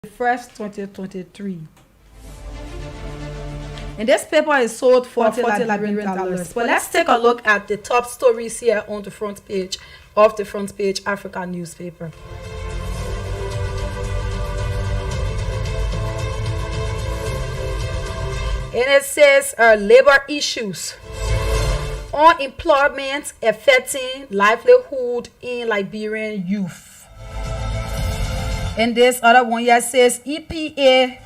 1st, 2023. And this paper is sold for $40 Liberian. But let's take a look at the top stories here on the front page of the Front Page Africa newspaper. And it says labor issues. Unemployment affecting livelihood in Liberian youth. And this other one here says EPA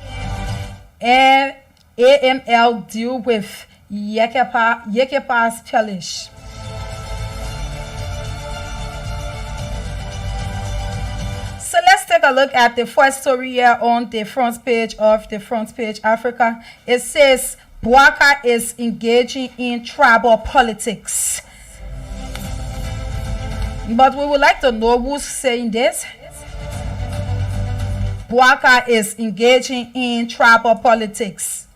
and AML deal with Yekepa's challenge. So let's take a look at the first story here on the front page of the Front Page Africa. It says Bouaka is engaging in tribal politics. But we would like to know who's saying this. Bouaka is engaging in tribal politics.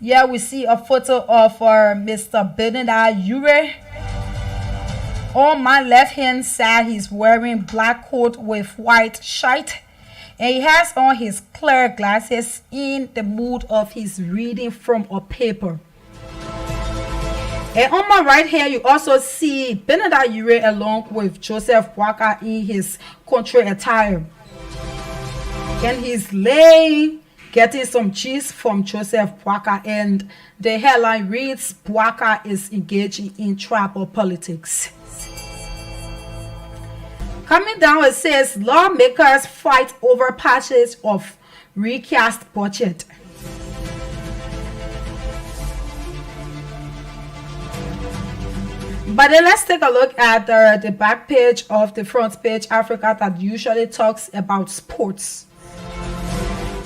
Here we see a photo of Mr. Benida Ure. On my left hand side, he's wearing black coat with white shirt. And he has on his clear glasses in the mood of his reading from a paper. And on my right hand, you also see Benida Ure along with Joseph Bouaka in his country attire. And he's getting some cheese from Joseph Bouaka. And the headline reads, Bouaka is engaging in tribal politics. Coming down, it says lawmakers fight over passage of recast budget. But then let's take a look at the back page of the Front Page Africa that usually talks about sports.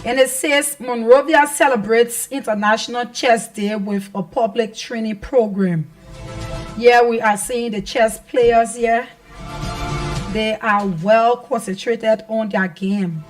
And it says Monrovia celebrates International Chess Day with a public training program. Here we are seeing the chess players here. They are well concentrated on their game.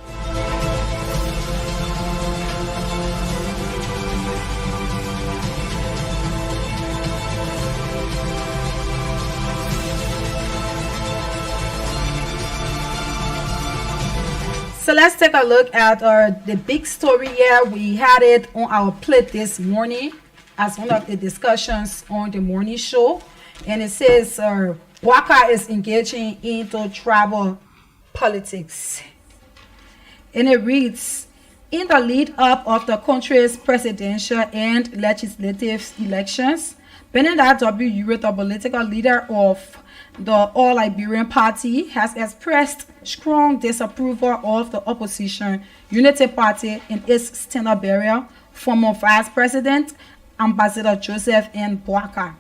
So let's take a look at the big story here. We had it on our plate this morning as one of the discussions on the morning show. And it says Bouaka is engaging into tribal politics. And it reads, in the lead up of the country's presidential and legislative elections, Benida W. Ure, the political leader of the All Liberian Party, has expressed strong disapproval of the opposition Unity Party and its standard bearer, former Vice President Ambassador Joseph N. Bouaka.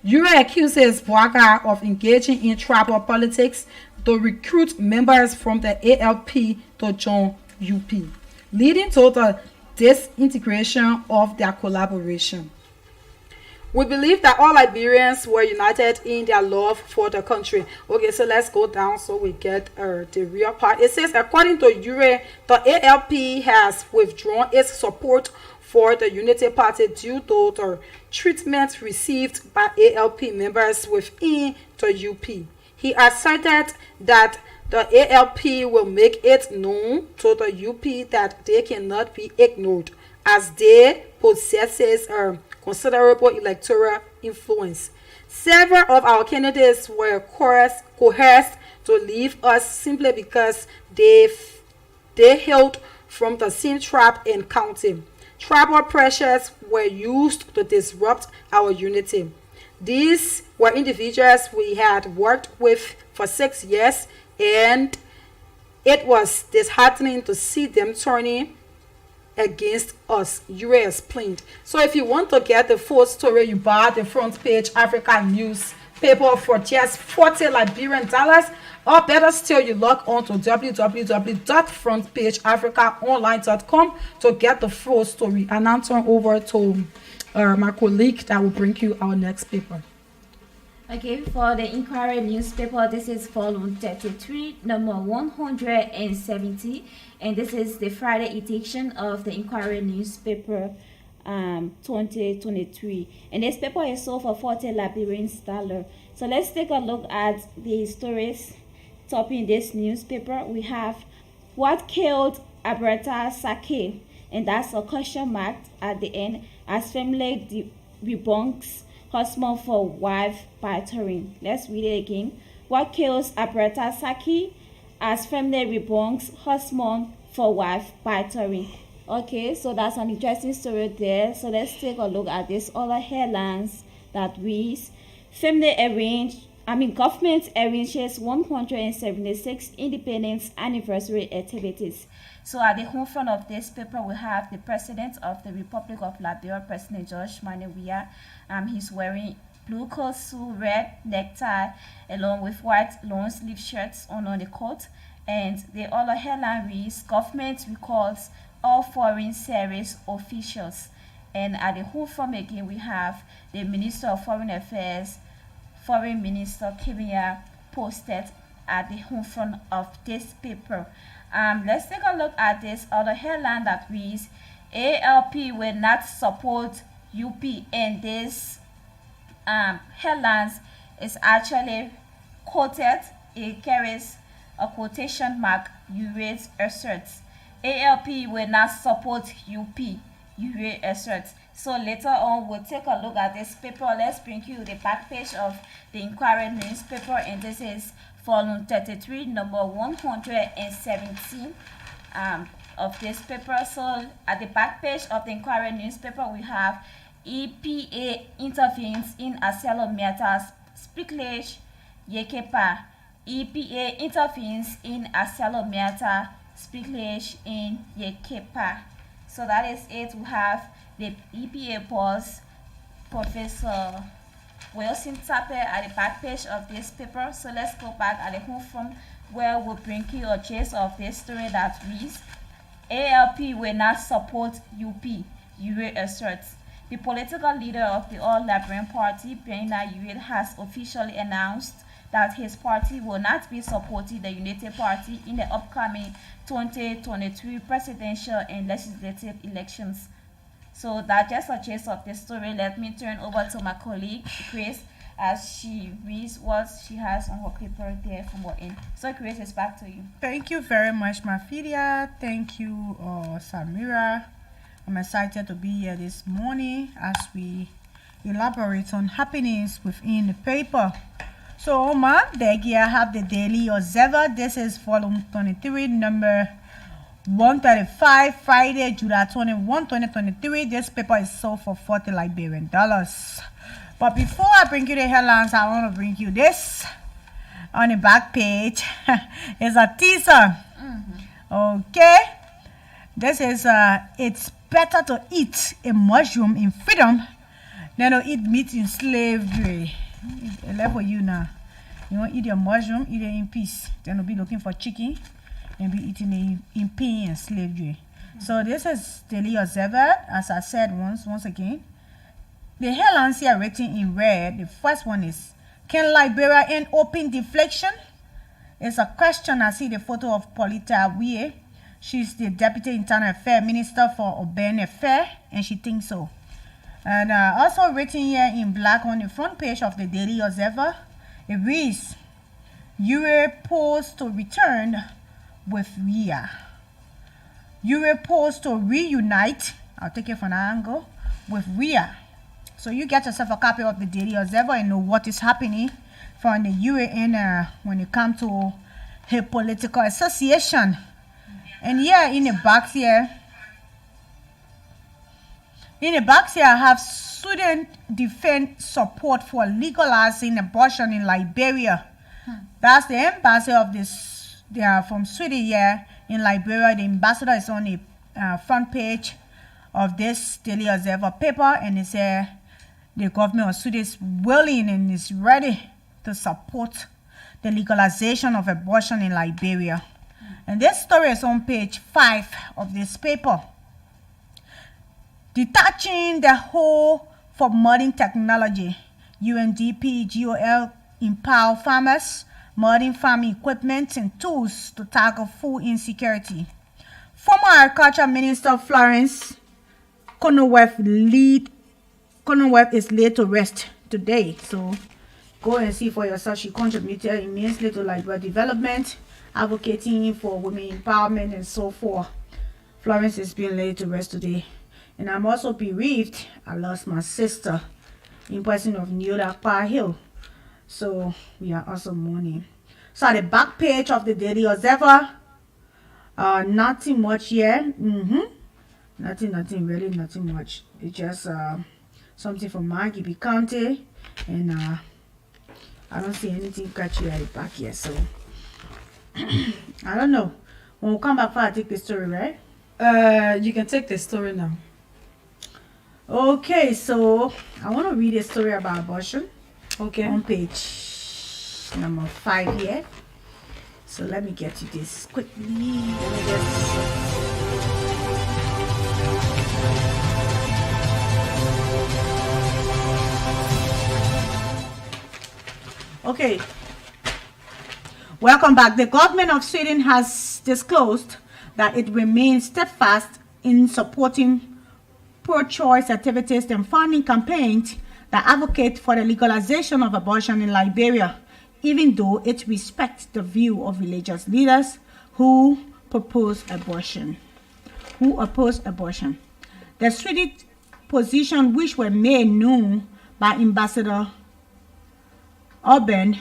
Ure accuses Bouaka of engaging in tribal politics to recruit members from the ALP to join UP, leading to the disintegration of their collaboration. We believe that all Liberians were united in their love for the country. Okay, so let's go down so we get the real part. It says, according to Ure, the ALP has withdrawn its support for the Unity Party due to the treatment received by ALP members within the UP. He asserted that the ALP will make it known to the UP that they cannot be ignored as they possesses considerable electoral influence. Several of our candidates were coerced to leave us simply because they hailed from the same tribe and county. Tribal pressures were used to disrupt our unity. These were individuals we had worked with for 6 years, and it was disheartening to see them turning against us, Ure explained. So if you want to get the full story, you buy the Front Page Africa newspaper for just $40 Liberian, or better still, you log on to www.frontpageafricaonline.com to get the full story. And now turn over to my colleague that will bring you our next paper. Okay, for the Inquiry newspaper, this is volume 33, number 170, and this is the Friday edition of the Inquiry newspaper 2023. And this paper is sold for $40 Liberian. So let's take a look at the stories topping this newspaper. We have what killed Aberta Sake, and that's a question mark at the end, as family debunks husband for wife battering. Let's read it again. What kills Aberta Sake, as family debunks husband for wife battering. Okay, so that's an interesting story there. So let's take a look at this other headlines that reads, government arranges 176 independence anniversary activities. So at the home front of this paper, we have the President of the Republic of Liberia, President George Manewia. He's wearing blue coat suit, red necktie, along with white long sleeve shirts on the coat. And the other headline reads, government recalls all foreign service officials. And at the home front again, we have the Minister of Foreign Affairs, Foreign Minister Kenya, posted at the home front of this paper. Let's take a look at this other headline that reads, ALP will not support UP. And this headlines is actually quoted. It carries a quotation mark. URA's asserts ALP will not support UP. URA asserts. So later on, we'll take a look at this paper. Let's bring you the back page of the Inquirer newspaper, and this is volume 33, number 117 of this paper. So at the back page of the Inquirer newspaper, we have EPA intervenes in Aselo matters, Speaklage Yekepa. EPA intervenes in Aselo matter, Speaklage in Yekepa. So that is it. We have the EPA boss, Professor Wilson Tappe, at the back page of this paper. So let's go back at the home front, where we'll bring you a gist of this story that reads, ALP will not support UP, UA asserts. The political leader of the All Liberian Party, Bernard Uwait, has officially announced that his party will not be supporting the United Party in the upcoming 2023 presidential and legislative elections. So that's just a gist of the story. Let me turn over to my colleague, Chris, as she reads what she has on her paper there from her end. So Chris, it's back to you. Thank you very much, Mafidia. Thank you, Samira. I'm excited to be here this morning as we elaborate on happenings within the paper. So, there I have the Daily Observer. This is volume 23, number 135, Friday, July 21, 2023. This paper is sold for $40 Liberian. But before I bring you the headlines, I want to bring you this on the back page. It's a teaser. Okay. This is, it's better to eat a mushroom in freedom than to eat meat in slavery. It's level you now. You want to eat your mushroom, eat it in peace. Then you'll be looking for chicken and be eating it in pain and slavery. So this is Daily Observer, as I said once again. The headlines here written in red. The first one is, can Liberia end open deflection? It's a question. I see the photo of Polita Wie. She's the Deputy Internal Affairs Minister for Urban Affairs, and she thinks so. And also written here in black on the front page of the Daily Observer, it reads, Europe posed to return with RIA. Europe posed to reunite, I'll take it from that angle, with RIA. So you get yourself a copy of the Daily Observer and know what is happening from the UN when it comes to a political association. And here in the box here, I have student defense support for legalizing abortion in Liberia. That's the ambassador of this. They are from Sweden here in Liberia. The ambassador is on the front page of this Daily Observer paper, and it says the government of Sweden is willing and is ready to support the legalization of abortion in Liberia. And this story is on page 5 of this paper. Detaching the whole for modern technology. UNDP GOL empower farmers, modern farming equipment and tools to tackle food insecurity. Former Agriculture Minister Florence Conoweth is laid to rest today. So go and see for yourself. She contributed immensely to Liberia development, advocating for women empowerment and so forth. Florence is being laid to rest today. And I'm also bereaved. I lost my sister in person of Neola Par Hill. So we are also mourning. So at the back page of the Daily Observer, nothing much here. Nothing really, nothing much. It's just something from Maggie County, and I don't see anything catchy at the back here. So I don't know. When we come back, I take the story, right? You can take the story now. Okay, so I want to read a story about abortion. Okay. On page number 5 here. So let me get you this quickly. Let me just... Okay. Welcome back. The government of Sweden has disclosed that it remains steadfast in supporting pro-choice activities and funding campaigns that advocate for the legalization of abortion in Liberia, even though it respects the view of religious leaders who oppose abortion. The Swedish position, which were made known by Ambassador Urban,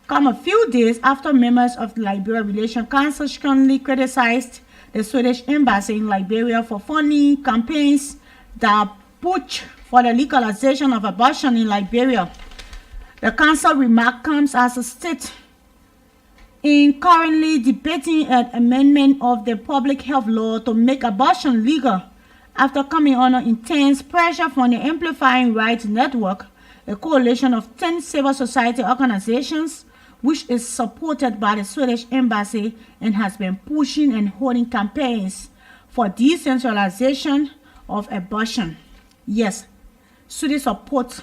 come a few days after members of the Liberia Relations Council strongly criticized the Swedish embassy in Liberia for funding campaigns that push for the legalization of abortion in Liberia. The council remark comes as a state in currently debating an amendment of the public health law to make abortion legal after coming under intense pressure from the Amplifying Rights Network, a coalition of 10 civil society organizations which is supported by the Swedish embassy and has been pushing and holding campaigns for decentralization of abortion. Yes, Sweden supports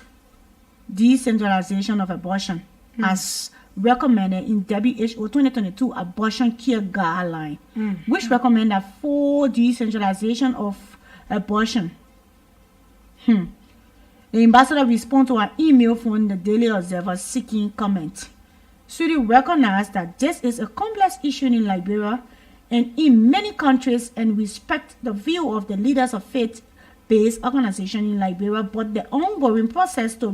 decentralization of abortion as recommended in WHO 2022 abortion care guideline, which recommend that for decentralization of abortion. The ambassador responded to an email from the Daily Observer seeking comment. Sweden recognized that this is a complex issue in Liberia and in many countries and respect the view of the leaders of faith-based organizations in Liberia, but the ongoing process to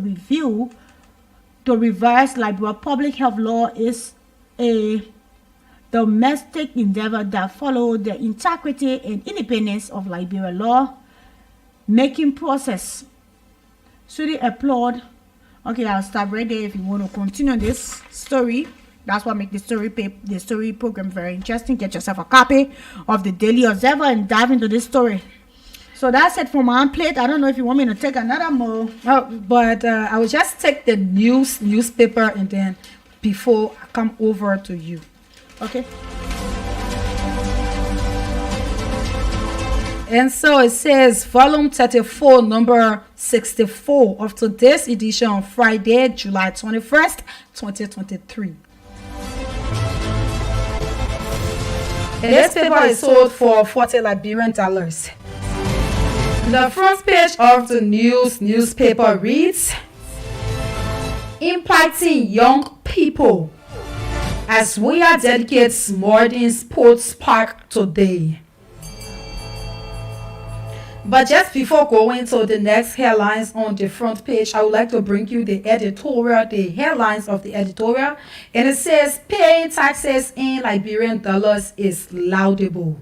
revise Liberia public health law is a domestic endeavor that follows the integrity and independence of Liberia law making process. Sweden applaud. Okay, I'll stop right there if you want to continue this story. That's what makes the story program very interesting. Get yourself a copy of the Daily Observer and dive into this story. So that's it for my plate. I don't know if you want me to take another more. But I will just take the newspaper and then before I come over to you. Okay. And so it says volume 34, number 64 of today's edition on Friday, July 21st, 2023. And this paper is sold for $40 Liberian. The front page of the newspaper reads, impacting young people as we are dedicates modern sports park today. But just before going to the next headlines on the front page, I would like to bring you the headlines of the editorial. And it says, paying taxes in Liberian dollars is laudable.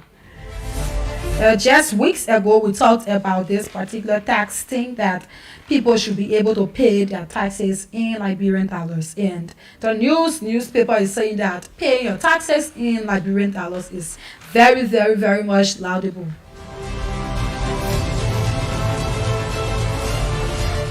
Just weeks ago, we talked about this particular tax thing that people should be able to pay their taxes in Liberian dollars. And the newspaper is saying that paying your taxes in Liberian dollars is very, very, very much laudable.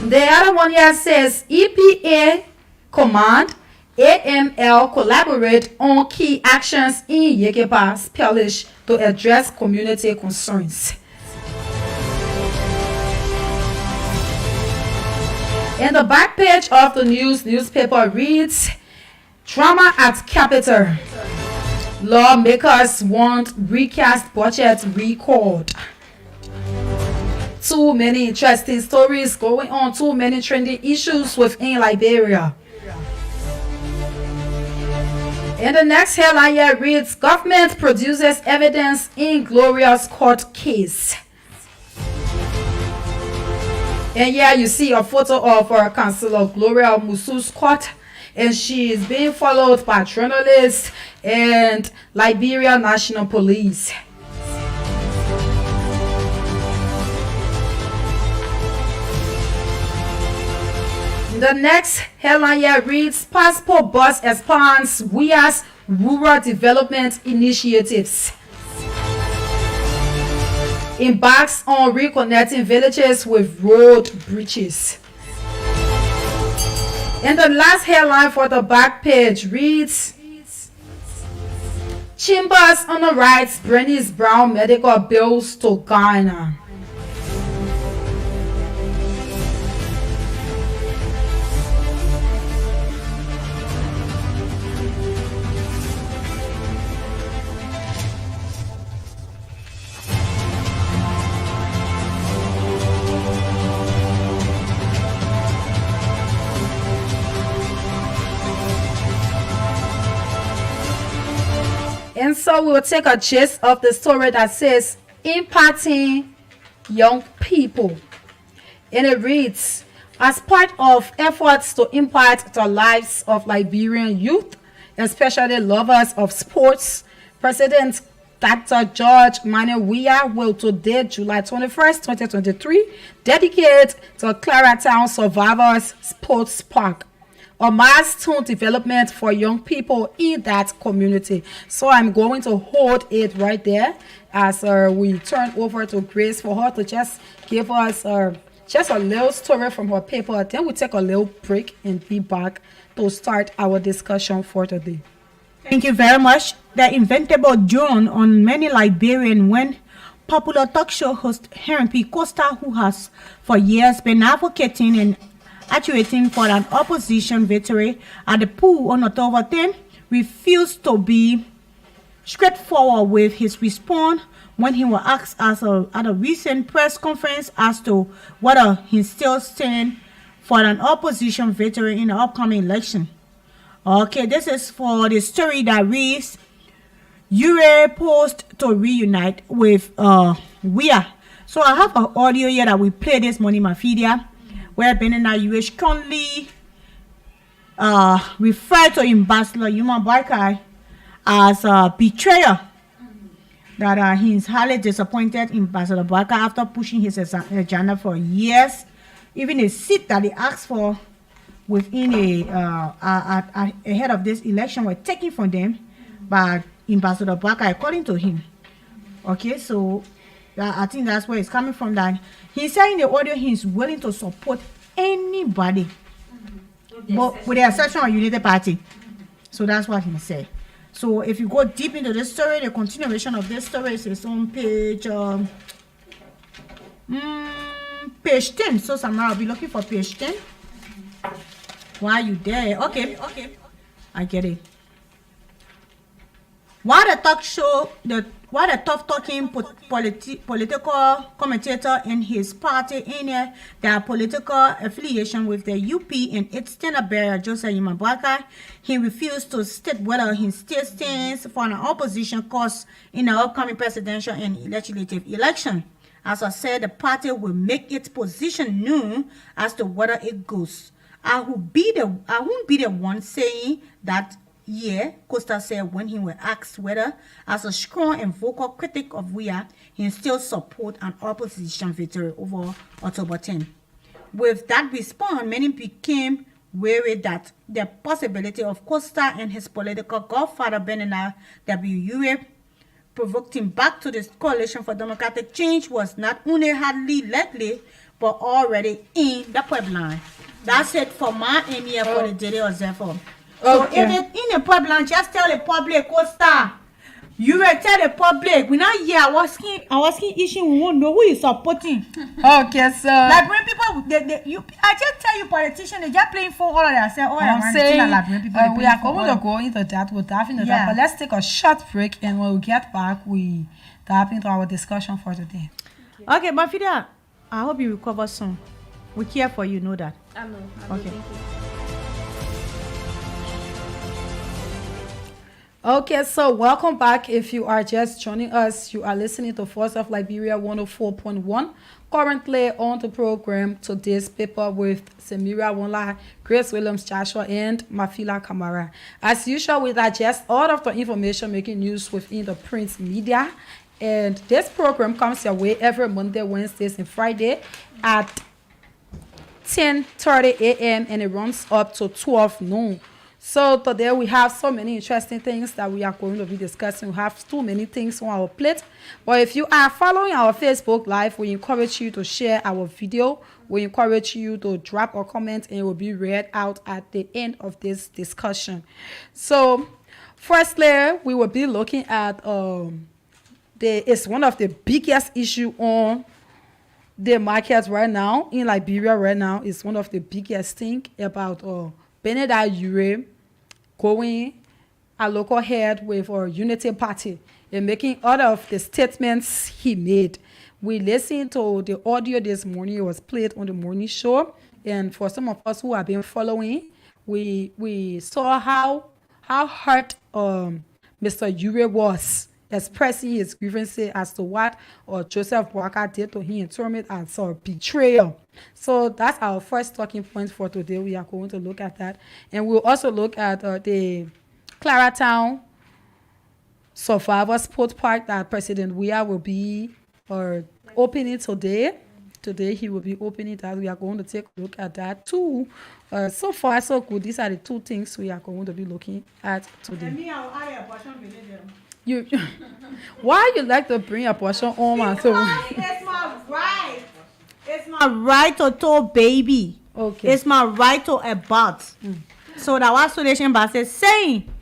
The other one here says EPA command AML collaborate on key actions in Yegeba's parish to address community concerns. And the back page of the newspaper reads, drama at Capitol. Lawmakers want recast budget record. Too many interesting stories going on, too many trending issues within Liberia. And the next headline here reads, government produces evidence in Gloria's court case. And yeah, you see a photo of Councillor Gloria Musu's court, and she is being followed by journalists and Liberia National Police. The next headline here reads, passport bus expands WIA's rural development initiatives. Embarks on reconnecting villages with road bridges. And the last headline for the back page reads, Chambers on the rights Bernice Brown medical bills to Ghana. And so we will take a gist of the story that says impacting young people. And it reads, as part of efforts to impact the lives of Liberian youth, especially lovers of sports, President Dr. George Weah will today, July 21st, 2023, dedicate the Claratown Survivors Sports Park, a milestone development for young people in that community. So I'm going to hold it right there as we turn over to Grace for her to just give us just a little story from her paper. Then we'll take a little break and be back to start our discussion for today. Thank you very much. The inventable drone on many Liberian when popular talk show host Henry P. Costa, who has for years been advocating and actuating for an opposition victory at the poll on October 10, refused to be straightforward with his response when he was asked at a recent press conference as to whether he still stand for an opposition victory in the upcoming election. Okay, this is for the story that reads, Ure post to reunite with Weah. So I have an audio here that we played this morning, Mafidia, where Benina UH currently referred to Ambassador Yuma Barkai as a betrayer. That he is highly disappointed in Ambassador Barkai after pushing his agenda for years. Even a seat that he asked for within ahead of this election were taken from them by Ambassador Barkai, according to him. Okay, so I think that's where it's coming from. That he said in the audio he is willing to support anybody, but with the exception of United Party. So that's what he said. So if you go deep into this story, the continuation of this story is on page page 10. So Samara, I'll be looking for page 10. Why are you there? Okay, I get it. While the tough talking political commentator in his party in their political affiliation with the UP and its standard bearer Joseph Yimabwaka, he refused to state whether he still stands for an opposition cause in the upcoming presidential and legislative election. As I said, the party will make its position known as to whether it goes. I won't be the one saying that. Yeah, Costa said when he was asked whether, as a strong and vocal critic of Weah, he still support an opposition victory over October 10. With that response, many became wary that the possibility of Costa and his political godfather Benina W.U.A. provoked him back to the Coalition for Democratic Change was not only hardly likely, but already in the pipeline. That's it for my end here for the Daily Observer. So if it's in the public, just tell the public, Costa. You will tell the public. We're not here asking issue. We won't know who is supporting. Okay, so like when people, I just tell you, politicians, they just playing for all of themselves. I'm saying we are going to go into that. We'll dive into that. But let's take a short break, and when we get back, we dive into our discussion for today. Okay, Mafida, I hope you recover soon. We care for you, know that. I know. Okay. Thank you. Okay, so welcome back. If you are just joining us, you are listening to Force of Liberia 104.1. Currently on the program, today's paper with Samira Wonla, Grace Williams Joshua, and Mafila Kamara. As usual, we digest all of the information making news within the print media. And this program comes your way every Monday, Wednesdays, and Friday at 10:30 a.m. and it runs up to 12 noon. So today we have so many interesting things that we are going to be discussing. We have too many things on our plate. But if you are following our Facebook Live, we encourage you to share our video. We encourage you to drop a comment and it will be read out at the end of this discussion. So firstly, we will be looking at it's one of the biggest issue on the market right now in Liberia right now. Is one of the biggest thing about Benedict Ure going a local head with our Unity Party and making all of the statements he made. We listened to the audio this morning. It was played on the morning show. And for some of us who have been following, we saw how hurt Mr. Ure was expressing his grievances as to what Joseph Boakai did to him and term it as a betrayal. So that's our first talking point for today. We are going to look at that. And we'll also look at the Claratown Survivor Sports Park that President Weah will be opening today. Today he will be opening that. We are going to take a look at that too. So far, so good. These are the two things we are going to be looking at today. You, why you like to bring a portion on my soul? It's my right. It's my right to tow baby. Okay. It's my right to abort. So that was Solution Bar is saying.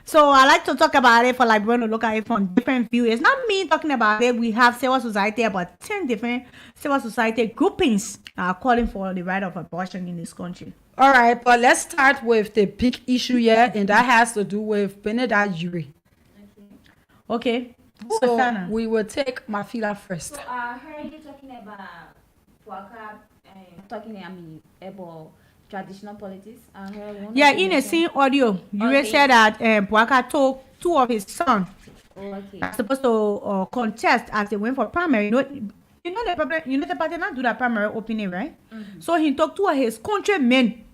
So I like to talk about it for Liberian to look at it from different views. It's not me talking about it. We have civil society, about 10 different civil society groupings calling for the right of abortion in this country. All right, but let's start with the big issue here, and that has to do with Benedict Ure. Okay. So we will take Mafila first. So I heard you talking about Boakai, about traditional politics. I heard one. Yeah, in the same audio, you said that Boakai told two of his sons are supposed to contest as they went for primary. You know the problem. You know the party not do that primary opening, right? So he talked to his countrymen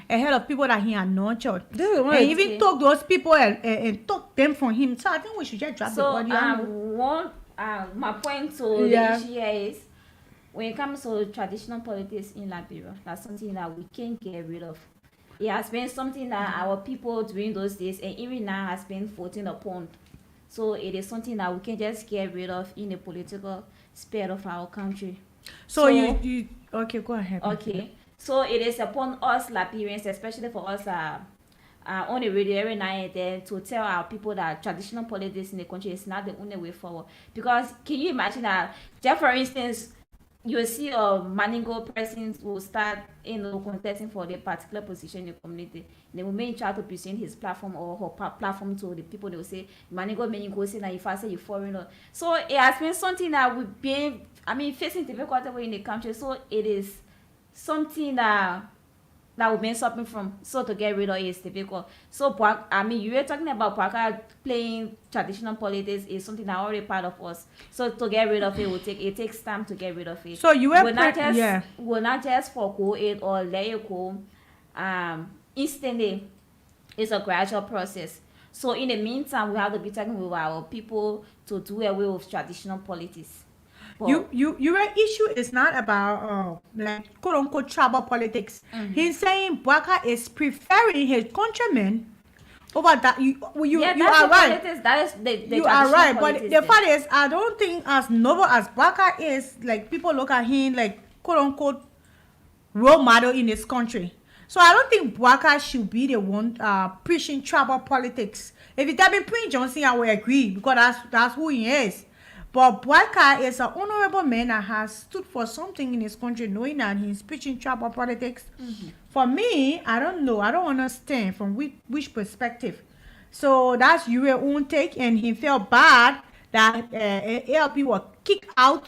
ahead of people that he had no choice. And even talk those people and talk them for him. So I think we should just drop the audio. My point to the issue here is when it comes to traditional politics in Liberia, that's something that we can't get rid of. It has been something that our people during those days and even now has been voting upon. So it is something that we can just get rid of in the political sphere of our country. So you okay, go ahead. Okay. So it is upon us Liberians, especially for us on the radio every now and then, to tell our people that traditional politics in the country is not the only way forward. Because can you imagine that, just for instance, you will see a Maningo person will start contesting for the particular position in the community. They will may try to present his platform or her platform to the people. They will say, Maningo Meningo say that if I say you foreigner. So it has been something that we've been, facing difficulty in the country. So it is something that we've been suffering from. So to get rid of it is difficult. So you were talking about Boakai playing traditional politics is something that already part of us. So to get rid of it it takes time to get rid of it. So you were will not just forego it or let it go instantly. It's a gradual process. So in the meantime, we have to be talking with our people to do away with traditional politics. Your issue is not about like quote unquote tribal politics. He's saying Boakai is preferring his countrymen over that. You are right. Politics. That is the you are right, but politics the fact is, I don't think as noble as Boakai is, like people look at him like quote unquote role model in this country. So I don't think Boakai should be the one preaching tribal politics. If it had been Prince Johnson, I would agree because that's who he is. But Boakai is an honorable man that has stood for something in his country, knowing that he's preaching tribal politics. For me, I don't know. I don't understand from which perspective. So that's your own take, and he felt bad that ALP was kicked out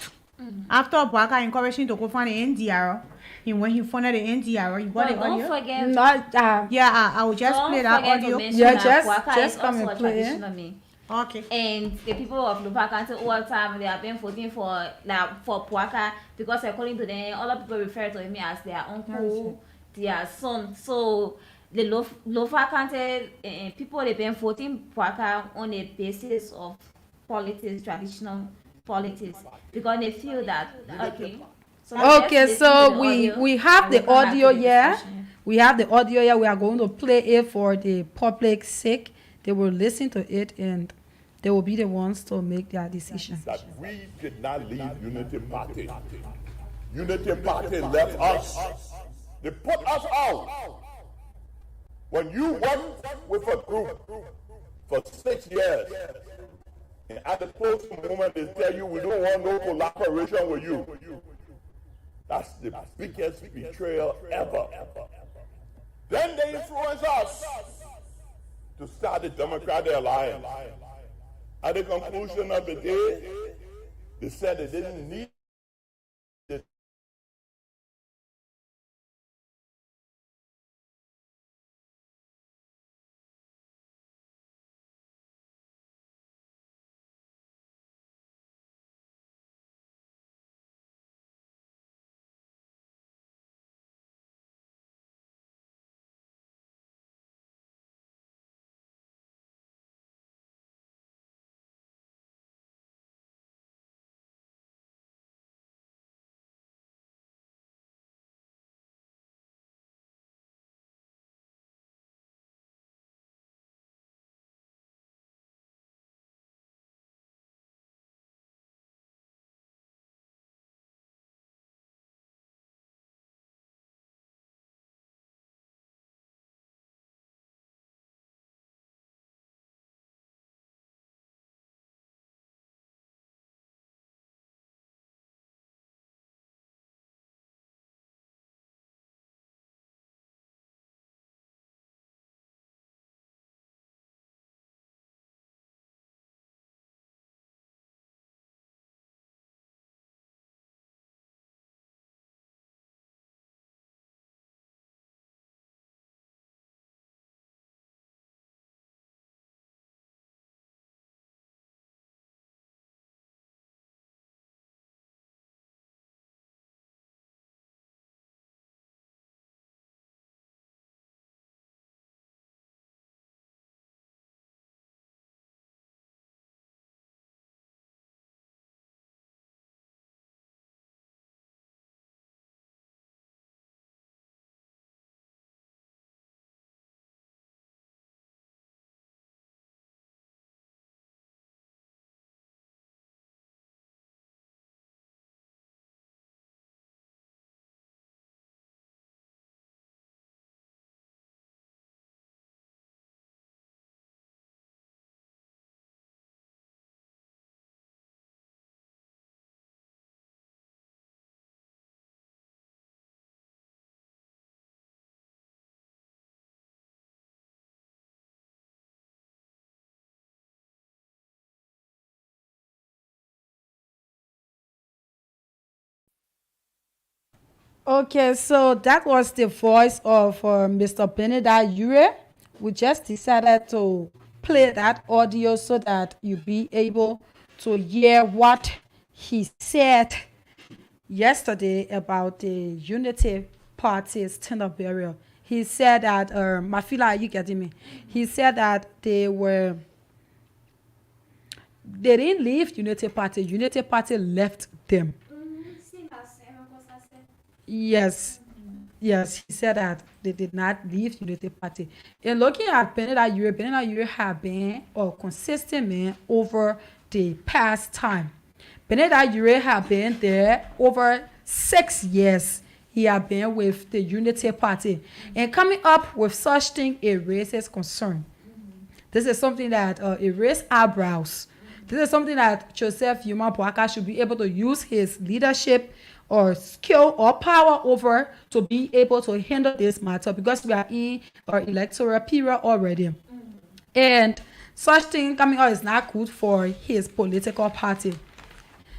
After Boaka encouraged him to go find the NDR, when he found the NDR, you got But the don't audio? forget. Not Yeah, I will just Don't play that forget audio. to mention Yeah, that just Boaka is come also and a play it. traditional man. Okay. And the people of Lupa County all the time they have been voting for Puaka because according to them, other people refer to him as their uncle, their son. So the Lupa County people they've been voting Puaka on the basis of politics, traditional politics, because they feel that okay. So let's Okay, listen to so the we audio have and the we'll come back audio to the here. discussion. We have the audio here. We are going to play it for the public sake. They will listen to it and they will be the ones to make their decision. That we did not leave Unity Party. Unity Party left us. They put us out. When you work with a group for 6 years, and at the closing moment they tell you we don't want no collaboration with you. That's the biggest betrayal ever. Then they influence us to start the Democratic Alliance. At the conclusion of the day, they said they didn't need it. Okay, so that was the voice of Mr. Benedict Ure. We just decided to play that audio so that you be able to hear what he said yesterday about the Unity Party's stand-up burial. He said that, Mafila, are you getting me? He said that they didn't leave Unity Party. Unity Party left them. Yes. Yes, he said that they did not leave Unity Party. And looking at Benedict Ure have been a consistent man over the past time. Benedict Ure have been there over 6 years. He have been with the Unity Party. And coming up with such thing, it raises concern. This is something that it raises eyebrows. This is something that Joseph Yuma Boaka should be able to use his leadership or skill or power over to be able to handle this matter, because we are in our electoral period already. And such thing coming out is not good for his political party.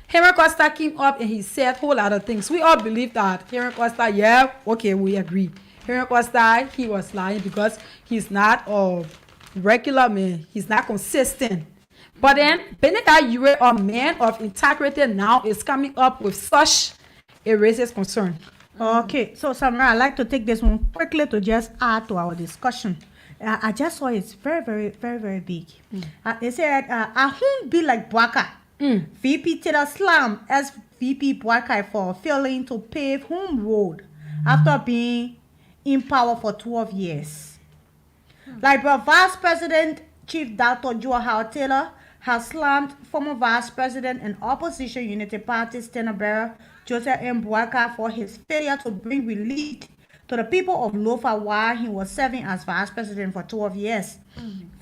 Henry Costa came up and he said a whole lot of things. We all believe that Henry Costa, yeah, okay, we agree. Henry Costa, he was lying because he's not a regular man. He's not consistent. But then, Benedict Ure, a man of integrity now, is coming up with such a racist concern. Okay, so Samara, I'd like to take this one quickly to just add to our discussion. I just saw it's very, very, very, very big. They said, I won't be like Bwaka. VP Taylor Slam as VP Bwaka for failing to pave home road after being in power for 12 years. Liberia Vice President Chief Dr. Joe Howard Taylor has slammed former Vice President and Opposition Unity Party standard bearer Joseph M. Bwaka for his failure to bring relief to the people of Lofa while he was serving as Vice President for 12 years.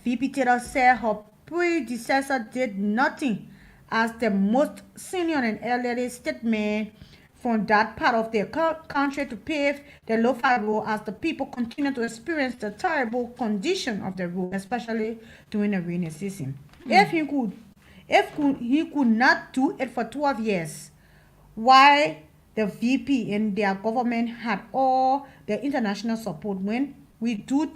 VP Taylor said her predecessor did nothing as the most senior and elderly statesman from that part of their country to pave the Lofa road as the people continue to experience the terrible condition of the road, especially during the rainy season. If he could not do it for 12 years, why the VP and their government had all the international support, when do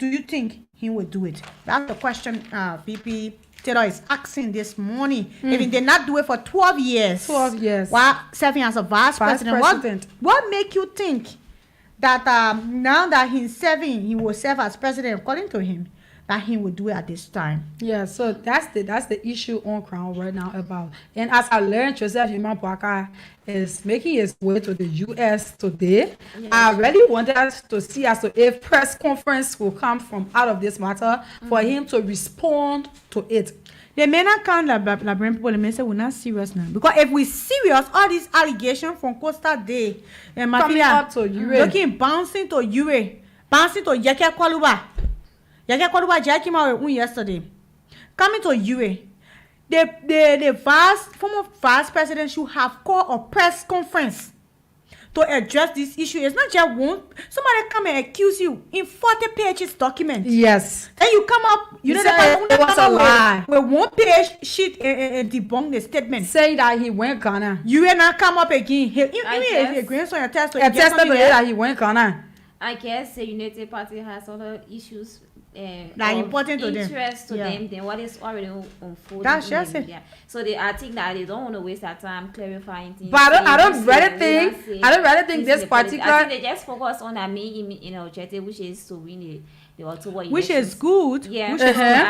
you think he would do it? That's the question VP Taylor is asking this morning. If he did not do it for 12 years, while serving as a vice president, what make you think that now that he's serving, he will serve as president according to him, that he would do it at this time? Yeah, so that's the issue on ground right now about. And as I learned, Joseph Human Bwaka is making his way to the U.S. today. Yeah. I really wanted to see as to if press conference will come from out of this matter for him to respond to it. They may not count Liberian people. They may say we're not serious now, because if we serious, all these allegations from Costa Day and coming up to Ure, looking bouncing to Ure, bouncing to Yeke Kwaluba. Yeke Kwaluba Jackie yesterday, coming to Ure. The former vice president should have called a press conference to address this issue. It's not just one. Somebody come and accuse you in 40 pages document. Yes. And you come up, you know, it was a lie. With 1 page sheet and debunk the statement. Say that he went Ghana. You will not come up again. He grandson attested that he went Ghana. I guess the United Party has other issues that important to them. Interest to them than what is already unfolding. That's just it. So I think that they don't want to waste their time clarifying things. But I don't really think this particular. I think they just focus on their main objective, which is to win the October elections. Which is good. Yeah.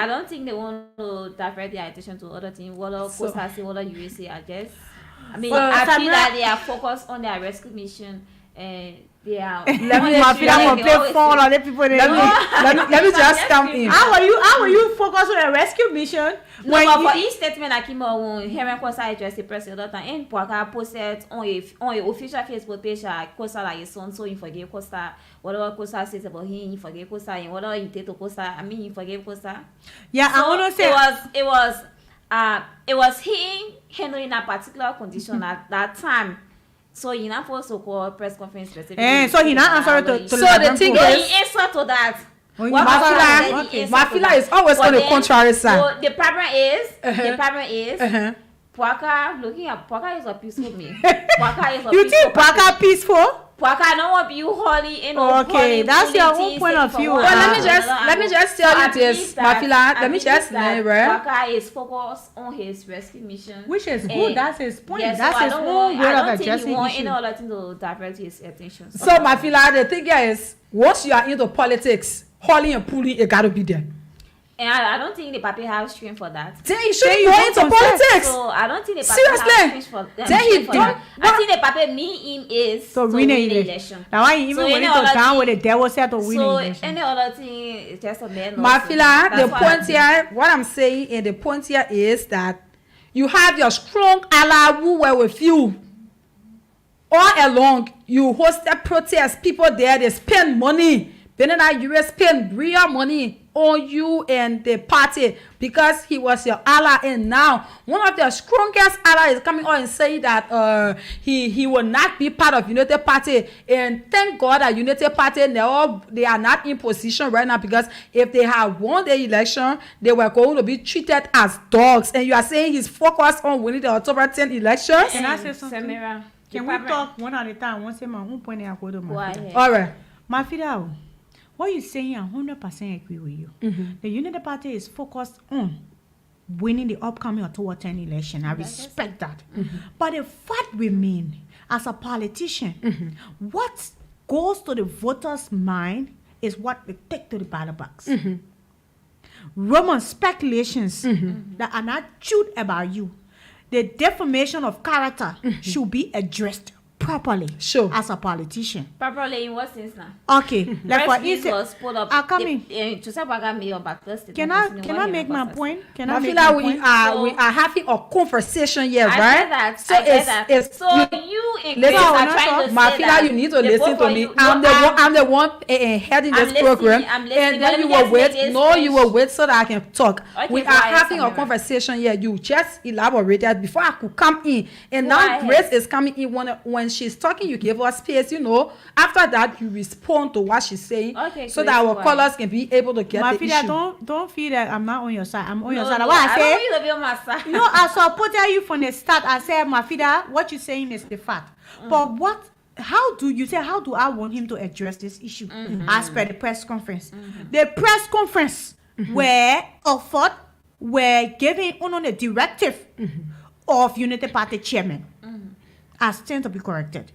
I don't think they want to divert their attention to other things. What Costa say, what USA are just. I mean, I feel that they are focused on their rescue mission. Yeah. Let me just come in. How are you focused on a rescue mission? For each statement that came out when Henry Costa addressed the press the other time, and Bwaka posted on a official Facebook page Costa like his son, so he forgave Costa. Whatever Costa says about him, he forgave Costa, and whatever he did to Costa, I mean, he forgave Costa. Yeah, so I want to say it was him handling a particular condition at that time. So he not supposed to call a press conference specifically. So he not answered to so the thing is, he answered to that. Mafila is always on the contrary side. So the problem is, Bwaka, looking at Bwaka is a peaceful man. Bwaka is a you think Bwaka peaceful? Bwaka don't want you holy in okay, that's your own point of view. Well, let me just tell you this, Mafila. Let me just say, Bwaka is focused on his rescue mission, which is good. That's his point. Yeah, that's his own way of addressing the issue. I don't think he want any other thing to divert his attention. So, Mafila, the thing is, once you are into politics, hauling and pulling, it gotta be there. And I don't think the papi have strength for that. Then he shouldn't go into politics. So I don't think the papi have strength for that. Then he don't. I think the papi him is to win the election. Now why you even willing to down with the devil said to win the election? So any other thing is just a man. Mafila, the point here, what I'm saying, and the point here is that you have your strong ally who were with you all along. You hosted protests, people there, they spend money. Benedict, you spend real money on you and the party because he was your ally, and now one of the strongest allies is coming out and saying that he will not be part of United Party. And thank God that United Party they are not in position right now, because if they had won the election, they were going to be treated as dogs. And you are saying he's focused on winning the October 10th elections? Can I say something? Samira, Can we talk one at a time? One say my own point and I go to my All right. Mafia, what you saying, I 100% agree with you. The United Party is focused on winning the upcoming October 10 election. I respect that. But the fact remains, as a politician, what goes to the voters' mind is what they take to the ballot box. Rumors, speculations that are not true about you, the defamation of character should be addressed properly as a politician. Properly in what sense now? Okay, like for instance, can I make my point? Can I make my point? We are having a conversation here, I right? get that. So I get that. it's So you in listen, are trying to say that you need to listen to me. No, I'm the one heading this program, and then you will wait. No, you will wait so that I can talk. Okay, we are having a conversation here. You just elaborated before I could come in, and now Grace is coming in when she's talking. You give her space, After that, you respond to what she's saying, so that our callers can be able to get the issue. Don't feel that I'm not on your side. I'm on your side. No, What I I don't want you to be on my say? side. No, I supported you from the start. I said, Mafida, what you're saying is the fact. But how do I want him to address this issue as per the press conference? The press conference were offered, were given on the directive of Unity Party chairman as tend to be corrected.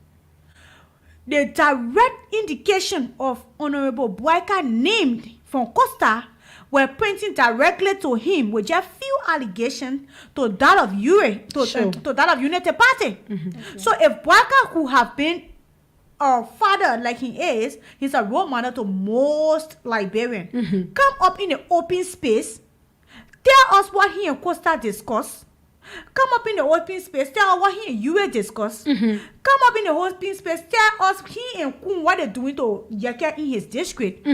The direct indication of Honorable Boyka named from Costa were pointing directly to him with just few allegations to that of to that of Unity Party. So if Boyka could have been a father like he is, he's a role model to most Liberians. Come up in the open space, tell us what he and Costa discussed. Come up in the open space, tell us what he and UA discuss. Come up in the open space, tell us he and Kun what they're doing to Yaka in his district.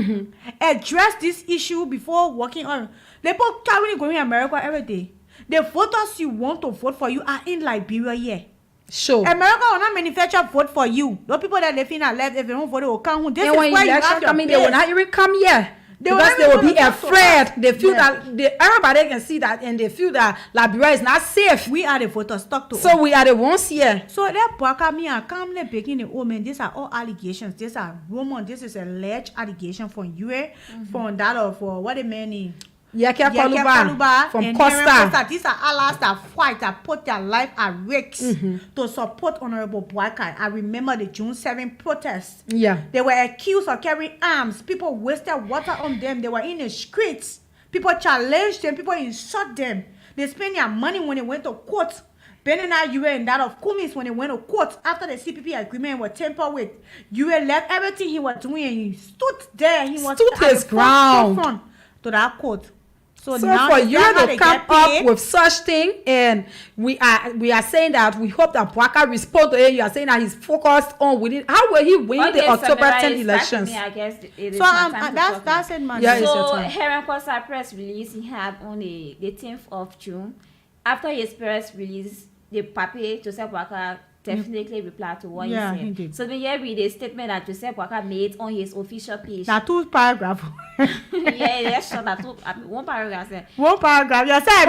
Address this issue before working on. The people carrying going to America every day. The voters you want to vote for you are in Liberia here. Sure. America will not manufacture vote for you. Those people that live in our left, if they don't vote, they will come. This and is when where you election have your coming, base. they will not even come here. Because they will be afraid. They feel that everybody can see that, and they feel that Liberia is not safe. We are the voters. Talk to us. So we are the ones here. So that Boyka me and calmly begging the woman. These are all allegations. These are rumors. This is alleged allegation from UA, from that of what the man Yeke Kaluba from Costa. These are allies that fight, that put their life at risk to support Honorable Boyka. I remember the June 7 protests. Yeah. They were accused of carrying arms. People wasted water on them. They were in the streets. People challenged them. People insult them. They spent their money when they went to court. Benina UA and that of Kumis when they went to court after the CPP agreement was tampered with. UA left everything he was doing and he stood there. He was stood his ground to that court. So now for you to come up with such thing, and we are saying that we hope that Boyka respond to it. You are saying that he's focused on winning. How will he win the October 10 elections? I guess it is so that's it, man. Yeah, so Heron Costa press release he had on the 10th of June. After his press release, the papi Joseph Boyka definitely replied to what he said. He did. So then here read a statement that Joseph Boyka made on his official page. That 2 paragraphs. Yeah, sure. That one paragraph. One paragraph. You said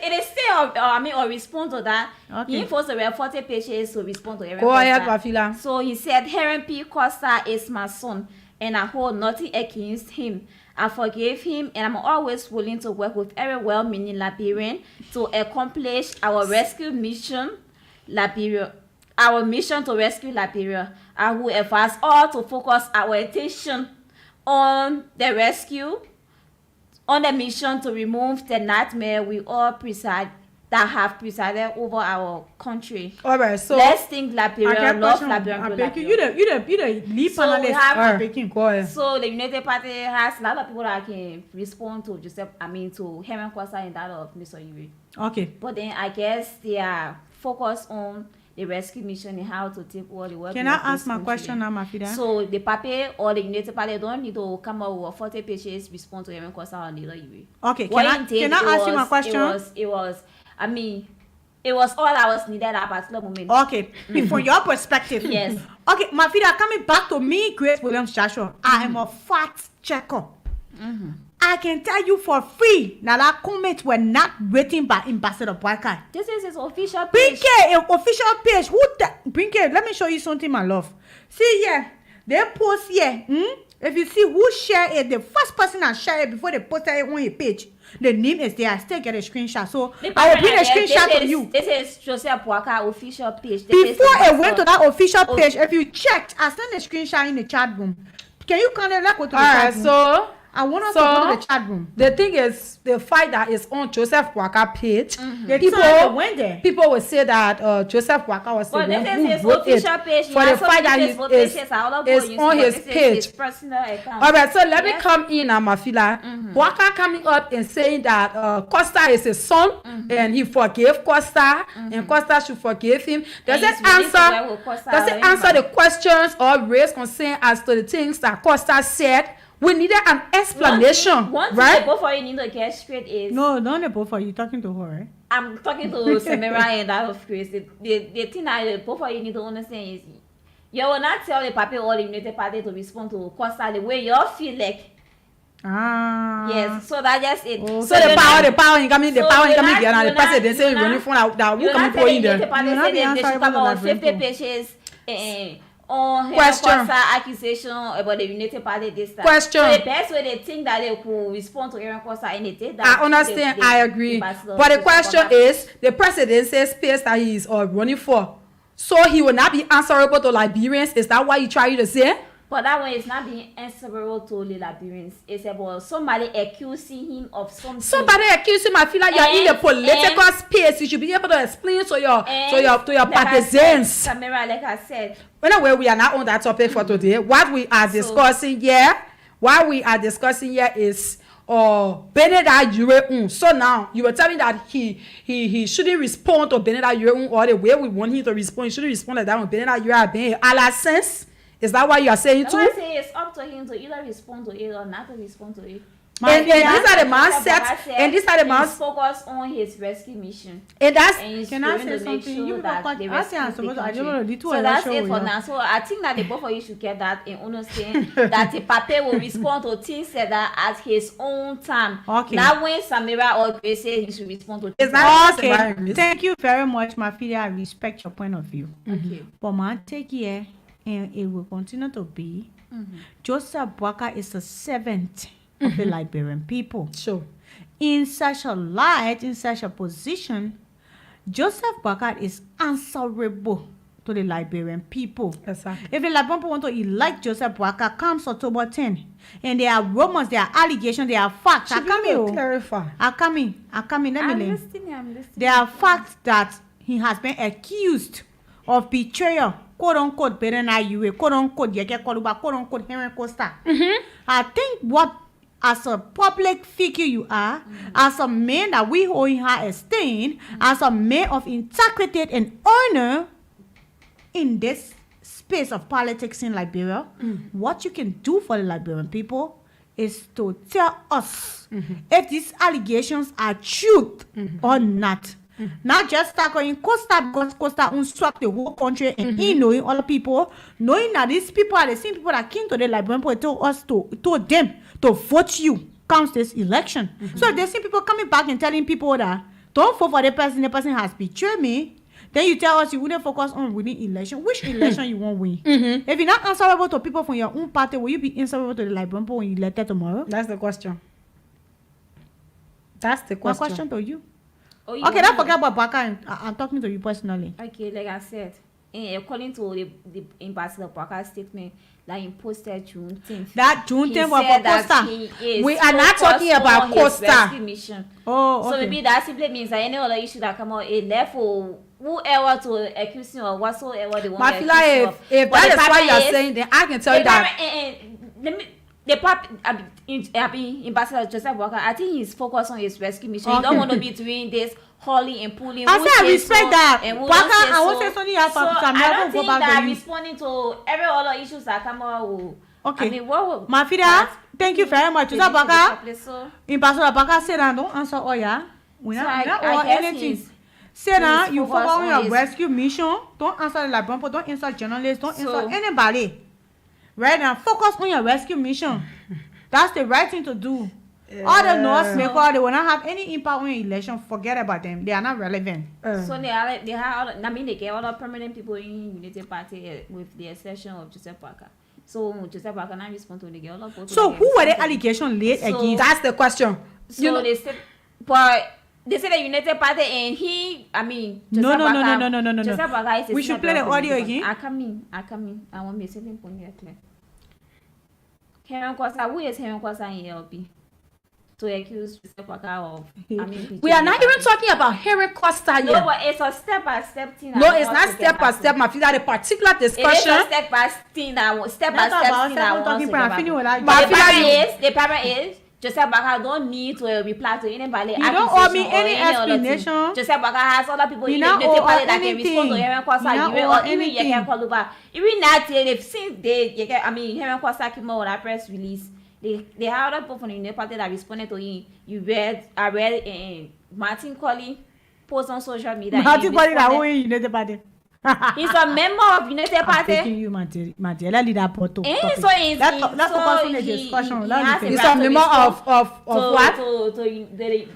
it is still or respond to that. Okay. He forced around 40 pages to respond to everything. Go ahead, Wafila. So he said, Heron P. Costa is my son, and I hold nothing against him. I forgave him, and I'm always willing to work with every well-meaning Liberian to accomplish our rescue mission, Liberia. Our mission to rescue Liberia. I will advise all to focus our attention on the rescue, on the mission to remove the nightmare we all that have presided over our country. All right, so let's think Liberia, love Liberia. You the lead panelist. Go ahead. So the United Party has a lot of people that can respond to to Herman Costa and that of Mr. Yuri. Okay. But then I guess they are focused on the rescue mission and how to take all the work. Can I ask my question now, Mafida? So the paper or the United Party don't need to come up with 40 pages response to every question on the way. Okay, can I ask you my question? It was all I was needed at a particular moment. Okay, from your perspective. Yes. Okay, Mafida, coming back to me, Grace Williams Joshua, I am a fact checker. I can tell you for free now that comments were not written by Ambassador Boyka. This is his official page. Brinke, official page. Brinke, let me show you something, my love. See here, they post here. If you see who share it, the first person that share it before they post it on your page, the name is there. I still get a screenshot. So I will bring a screenshot to you. This is Joseph Boyka official page. Before I went to that official page, if you checked, I sent a screenshot in the chat room. Can you kind of go to the chat room? So I want us to go to the chat room. The thing is, the fight that is on Joseph Boyka page, people will say that Joseph Boyka was the one who wrote it for the fight that is on his page. All right, so let me come in, Mafila. Boyka coming up and saying that Costa is his son and he forgave Costa and Costa should forgive him. Does it answer the questions or raise concern as to the things that Costa said? We needed an explanation, one thing right? Both of you need to get straight is... No, don't both of you talking to her, right? I'm talking to Samira and that of Chris. The thing that both of you need to understand is you will not tell the party or the United Party to respond to Costa the way you feel like. Yes, so that's just it. Oh, so the power incoming, the president say running for that who come for in there. They should come out 50 pages on question accusation about the United Party this time. Question. So the best way they think that they could respond to Aaron Costa and they take that. I understand, I agree. But the question is, the president says space that he is running for. So he will not be answerable to Liberians. Is that what you trying to say? But that one is not being answerable to the Liberians. It's about somebody accusing him of something. Somebody accusing him. I feel like you're in the political space. You should be able to explain to your partisans. Camera, like I said. Anyway, we are not on that topic for today. What we are discussing here is Beneda Yure. So now you were telling that he shouldn't respond to Beneda Yure or the way we want him to respond. He shouldn't respond like that when Beneda Yure being a la sense. Is that what you are saying too? I say it's up to him to either respond to it or not to respond to it. And these are the mindsets. And these are the mindsets. Focus on his rescue mission. And that's. Can I say something? You that I say I'm supposed to. I don't know. So that's it for now. So I think that the both of you should get that and understand that the Pape will respond to things that at his own time. Okay. Not when Samira or Grace say he should respond to. It's not okay. Thank you very much, Mafia. I respect your point of view. Okay. But man, take care. And it will continue to be. Joseph Boyka is the servant of the Liberian people. Sure. In such a light, in such a position, Joseph Boyka is answerable to the Liberian people. Exactly. If the Liberian people want to elect Joseph Boyka, comes October 10, and there are rumors, there are allegations, there are facts. I'm coming. Let me I'm listening. There are facts that he has been accused of betrayal. Quote unquote, quote unquote, quote unquote, Henry Costa. I think what, as a public figure you are, as a man that we hold in high esteem, as a man of integrity and honor in this space of politics in Liberia, what you can do for the Liberian people is to tell us if these allegations are truth or not. Not just tackling Costa because Costa unswept the whole country and knowing all the people, knowing that these people are the same people that came to the Liberian people told them to vote you counts this election. So if there's some people coming back and telling people that don't vote for the person has betrayed me, then you tell us you wouldn't focus on winning election. Which election you want win? If you're not answerable to people from your own party, will you be answerable to the Liberian people when you elect tomorrow? That's the question. My question to you. Oh, okay, don't forget about Boyka. I'm talking to you personally. Okay, like I said, according to the Ambassador Boyka's statement, like in posted June 10th. That June 10th was for Costa. We are not talking about Costa. So maybe that simply means that any other issue that come out, it left for whoever to accuse him or whatsoever they want to accuse him of. If that is what you are saying, then I can tell you that. the Ambassador Joseph Walker, I think he's focused on his rescue mission. He don't want to be doing this hauling and pulling. I say I respect that. And Walker, I won't say something else. So I don't think that responding to every other issues that come out will. Okay. I mean, what Mafida, thank you very much. Joseph Walker, so Ambassador Walker said that don't answer all ya. We not all guess anything. Say that you focus on your his rescue mission. Don't answer the Liberian people. Don't answer journalists. Don't So- answer anybody. Right now, focus on your rescue mission. That's the right thing to do. All the noise makers, they will not have any impact on your election. Forget about them. They are not relevant. So they have I mean they get all the permanent people in Unity Party with the exception of Joseph Parker. So Joseph Parker now respond to the girl. So who were the allegations laid So- against? That's the question. So You know, they said, but they said the United Party and he, I mean, No. Joseph Parker is a We should senior play the political audio person. again. I come in. I want me to say point here clear. Henry Kwasa, who is Henry Kwasa in LP? To accuse Joseph Parker of, I mean, we are not even talking about Henry Costa No, yet. but it's a step-by-step thing. No, it's not step by step, Mafida. The particular It is discussion. a step-by-step thing that Not step-by-step about thing that I want talking to about. get Finish back. with that. But The problem is, Joseph Parker don't need to reply to anybody. You don't owe me accusation or any other thing. explanation. Joseph Parker has other people You in the don't Unity owe Party that can anything. respond to Henry Kwasa. You don't You owe or even you anything. can call over. Even that they've seen Henry Kwasa came out with that press release. They have other people from the Unity Party that responded to him. I read Martin Colley post on social media. Martin Colley that who in United Party. He's a member of Unity I'm Party. taking you, Mandela leader porto. And topic. so Let's focus on the he discussion. has Let's a It's finish. right a to member respond of what?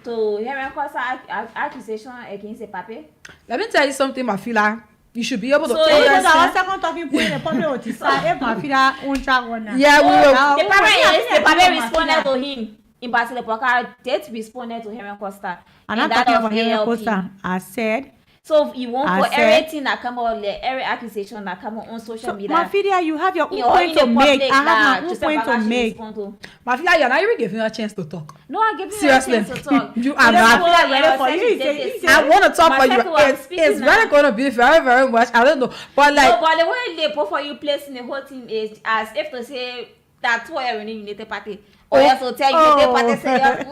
to Henry Kwasa accusation against the paper. Let me tell you something, Mafila. You should be able to So Because understand. our second talking point in the public will decide if Mafida won't track one now. Yeah, we will. The paper is the paper Mafida. responded to him. In Basile Poka, did responded to Henry Costa. I'm not that talking of about Henry ALP. Costa. I said, So you want I for said- everything that come out, every accusation that come out on social so media. Mafida, you have your own in point the to make. public I have that my own Joseph point Parker to should make. respond to. Mafila, you're not even giving her a chance to talk. No, I give you Seriously. a chance to talk. You are But not. that's why Ready for I you. said He said- this. he said- I want to talk for you. Myself, I'm It's speaking really now. going to be very, very much. I don't know. But like, No, but the way they put for you placing the whole thing is as if to say that's why you're in the Unity Party. Or else to tell Unity Party say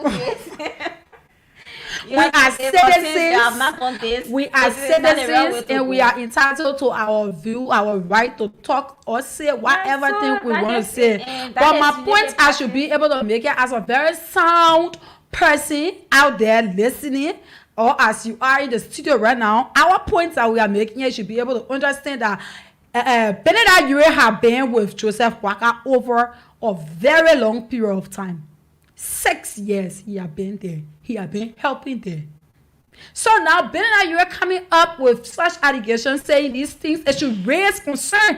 you we are citizens. have not done this. we are This is not the real way citizens to and we go. are entitled to our view, our right to talk or say whatever so thing we that want to is say. it, and But that my is point, Unity I should Party. be able to make it as a very sound person out there listening, or as you are in the studio right now. Our points that we are making, you should be able to understand that Benedict Ure have been with Joseph Walker over a very long period of time. 6 years he have been there. He have been helping there. So now Benedict Ure coming up with such allegations saying these things, it should raise concern.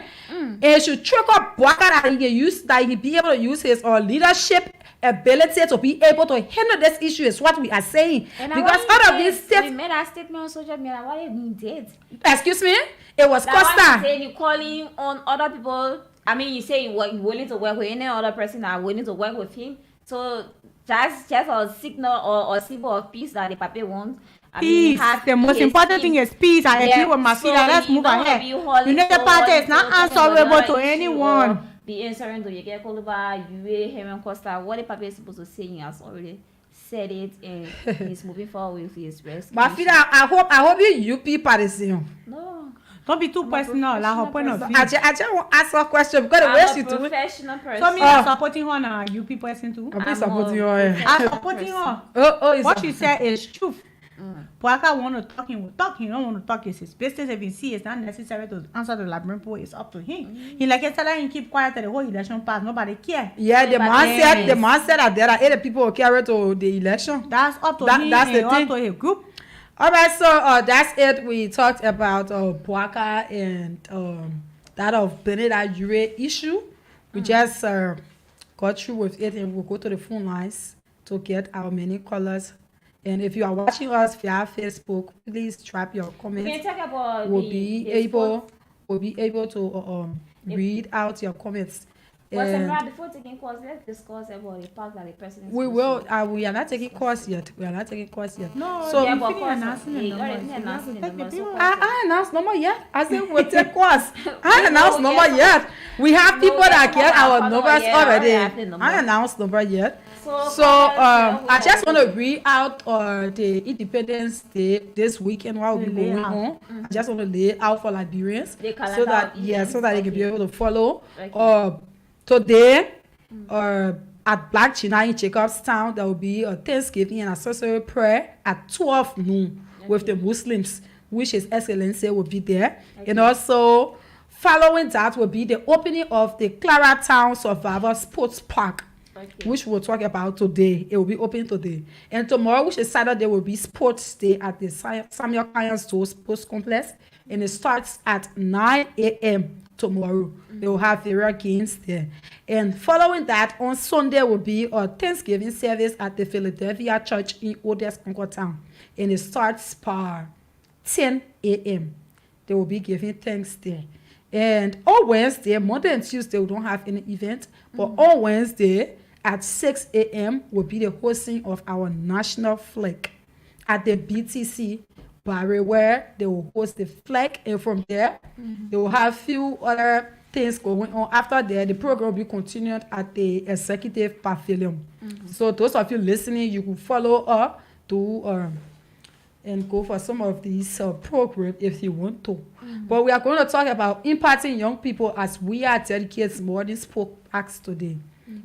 It should trigger Walker that he can use, that he be able to use his leadership ability to be able to handle this issue is what we are saying. And I Because want out of you these we states, made a statement on social media. What you did? excuse me, it was Like what you Costa. saying, you calling on other people. I mean, you say you're willing to work with any other person that are willing to work with him. So just a signal or symbol of peace that the paper wants. I mean, Peace. have The most his important thing team. is peace. I agree Yeah, with Mafida. so Let's you move don't wanna ahead. be hauling United forward Party is to not talking about answerable another to issue anyone. or Be answering to Yeke Koluba, Yue, Henry Costa. What the paper is supposed to say, he has already said it, and he's moving forward with his rescue. Mafida, I hope you people partisan. No, Don't be too personal. Like her point of view. I just want to ask her a question because the way I'm she a do it, professional person. So me Oh. supporting her now. You people person too. I'm I'm supporting a her. I'm supporting her. Oh, What she said is truth. Boaka want to talk, he will talk. He don't want to talk, it's his business. If he see it's not necessary to answer the Liberian people, it's up to him. He like tell her he keep quiet till the whole election pass. Nobody care. Yeah, the But man said that there are 80 people who carry to the election. That's up to That- him that's the and up thing. to his group. All right, so that's it. We talked about Boaka and that of Benedict Ure issue. We just got through with it, and we'll go to the phone lines to get our many callers. And if you are watching us via Facebook, please drop your We can comments. talk about We'll the be sport. able to read out your comments. But And Samira, before taking course, let's discuss about the part that the president. we will. We are not taking course yet. We are not taking course yet. No, So yeah, but finish course, announcing the you numbers. already You have to announced the take the numbers, so people. I announced number yet. I said we'll take course. I We announced know, number yes. yet. We have No, people yes, that some get of our our followers, numbers yeah, already already. have the number. I announced number yet. So, So I just want to read out the Independence Day this weekend while we The going layout. on. I just want to lay it out for Liberians The so calendar that of so that they can be events. able to follow. Okay. Today, at Black China in Jacobstown, there will be a Thanksgiving and accessory prayer at 12 noon with the Muslims, which His Excellency will be there. And also, following that will be the opening of the Claratown Survivor Sports Park, which we'll talk about today. It will be open today. And tomorrow, which is Saturday, will be Sports Day at the Samuel Kyan Store Sports Complex. And it starts at 9 a.m. tomorrow. They will have various games there. And following that, on Sunday will be a Thanksgiving service at the Philadelphia Church in Odes, Concord Town. And it starts by 10 a.m. They will be giving thanks there. And on Wednesday, Monday and Tuesday, we don't have any event. But on Wednesday at 6 a.m. will be the hosting of our national flag at the BTC Barry, where they will host the flag. And from there, they will have few other things going on. After that, the program will be continued at the Executive Pavilion. So those of you listening, you can follow up to and go for some of these programs if you want to. But we are going to talk about impacting young people as we are dedicating morning sports parks today.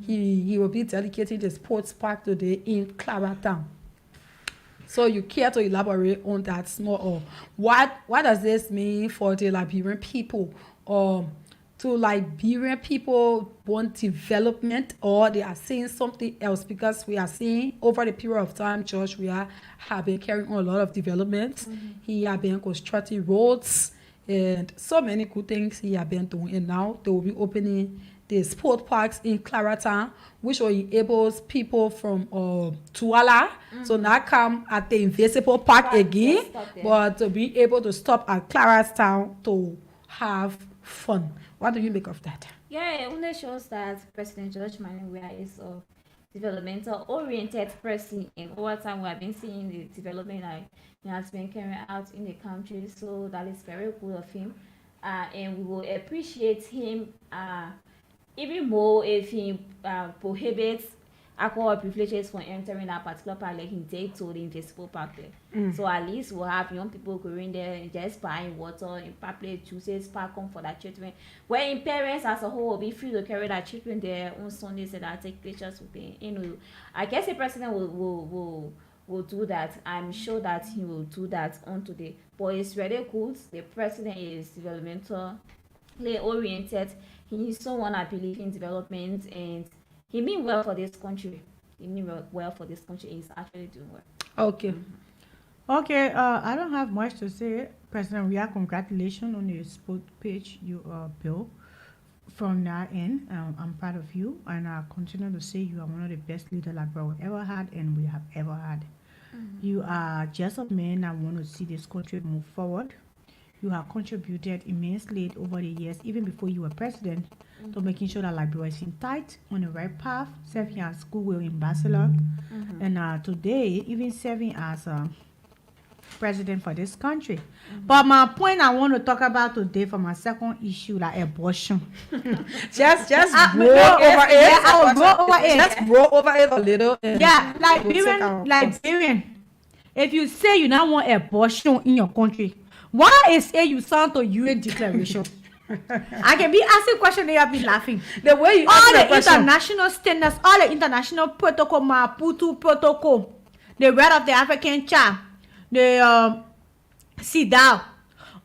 He will be dedicating the sports park today in Claratown. So you care to elaborate on that small, or what does this mean for the Liberian people? To Liberian people want development, or they are seeing something else? Because we are seeing over the period of time, George, have been carrying on a lot of development. He have been constructing roads and so many good things he have been doing. And now they will be opening the sport parks in Claratown, which will enable people from Tuala to not come at the Invisible Park again, but to be able to stop at Claratown to have fun. What do you make of that? Yeah, it only shows that President George Manningwea is a developmental-oriented person, and over time we have been seeing the development that he has been carrying out in the country. So that is very cool of him, and we will appreciate him even more if he prohibits alcohol privileges for entering that particular park, like he did to the Invisible Park there. So at least we'll have young people going there and just buying water and public juices, popcorn for their children. Wherein parents as a whole will be free to carry their children there on Sundays and take pictures with them. You know, I guess the president will do that. I'm sure that he will do that on today. But it's really good. The president is developmentally oriented. He is someone I believe in development, and he mean well for this country. He mean well for this country. He's actually doing well. Okay. Okay, I don't have much to say. President Ria, congratulations on your sport page you built. From now in, I'm proud of you, and I continue to say you are one of the best leaders Liberia we ever had and we have ever had. You are just a man that want to see this country move forward. You have contributed immensely over the years, even before you were president, to making sure that Liberia is in tight, on the right path, serving as goodwill ambassador, and today, even serving as president for this country. But my point I want to talk about today for my second issue, like abortion. Just roll no, over it. yeah, I'll roll over it. Just roll over it a little. Yeah, we'll take our Liberian. If you say you don't want abortion in your country, why is it you sound to UN declaration? I can be asking questions and you'll be laughing. The way you all ask the question. international standards, all the international protocol, Maputo protocol, the right of the African child, the CEDAW,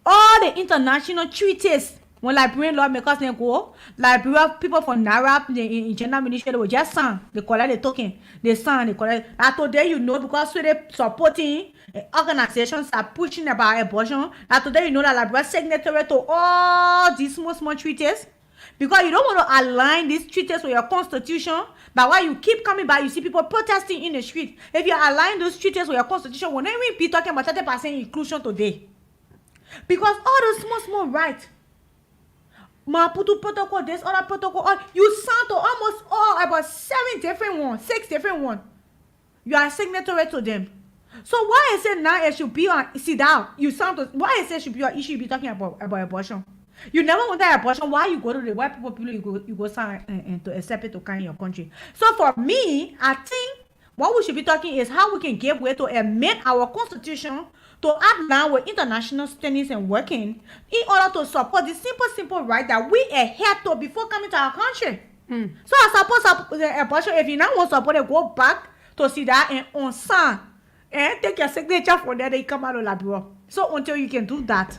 all the international treaties. When Liberian lawmakers they go, Liberian people from NARAP, the gender ministry, they will just sign, they collect the token, they sign, they collect. And today you know, because so they supporting organizations are pushing about abortion, and today you know that Liberia signatory to all these small treaties, because you don't want to align these treaties with your constitution. But while you keep coming back, you see people protesting in the street. If you align those treaties with your constitution, we'll never be talking about 30% inclusion today. Because all those small rights, Maputo protocol, this other protocol. You signed to almost all about 6 different ones. You are signatory to them. So why is it now it should be on sit down? You sound to why is it should be on issue be talking about abortion? You never want that abortion. Why you go to the white people you go sign and to accept it to come in your country? So for me, I think what we should be talking is how we can give way to amend our constitution to outline with international standings and working in order to support the simple right that we adhere to before coming to our country. So I suppose the abortion, if you now want to support it, go back to see that and on sign and take your signature for that, they come out of the bureau. So until you can do that.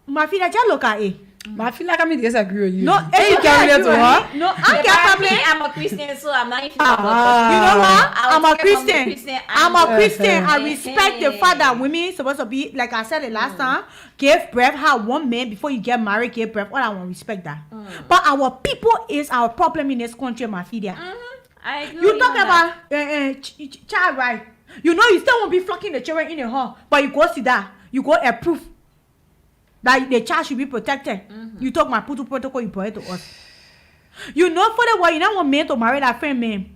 My feel like you look at it. I feel like I'm disagree with you. No, hey, you can relate to her. No, I can't Me, I'm a Christian, so I'm not even. You know what? I'm a Christian. Christian. I respect the fact that women supposed to be, like I said the last time, give birth, have one man before you get married, give birth. All I want to respect that. But our people is our problem in this country, my figure. I agree You with talk on about child right. You know you still won't be flocking the children in the hall, but you go see that. You go approve that the child should be protected. You talk my putu protocol, you put it to us. You know for the way you don't want men to marry that friend man.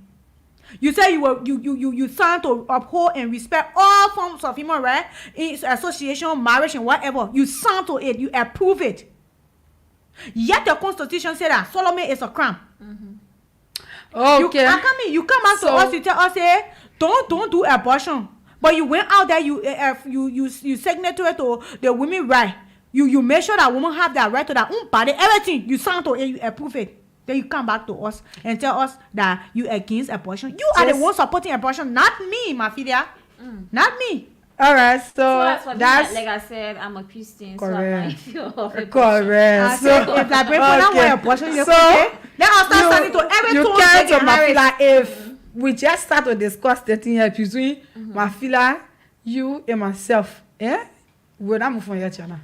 You say you sign to uphold and respect all forms of human rights, association, marriage, and whatever. You sign to it, you approve it. Yet the constitution said that Solomon is a crime. Okay. You come out to us, you tell us, hey, don't do abortion. But you went out there, you signatory to the women right. You make sure that women have that right to their own body, everything. You sign to it, you approve it. Then you come back to us and tell us that you against abortion. You are the one supporting abortion, not me, my filia. Not me. All right, So as for me, like I said, I'm a Christian, correct. so I'm not feel Correct. So if like bring for okay. abortion, you So, okay? Let us start starting to every you tone can't taking to marriage. Mafila if we just start to discuss 13 years between Mafila, you and myself. Yeah? We're not moving from your channel.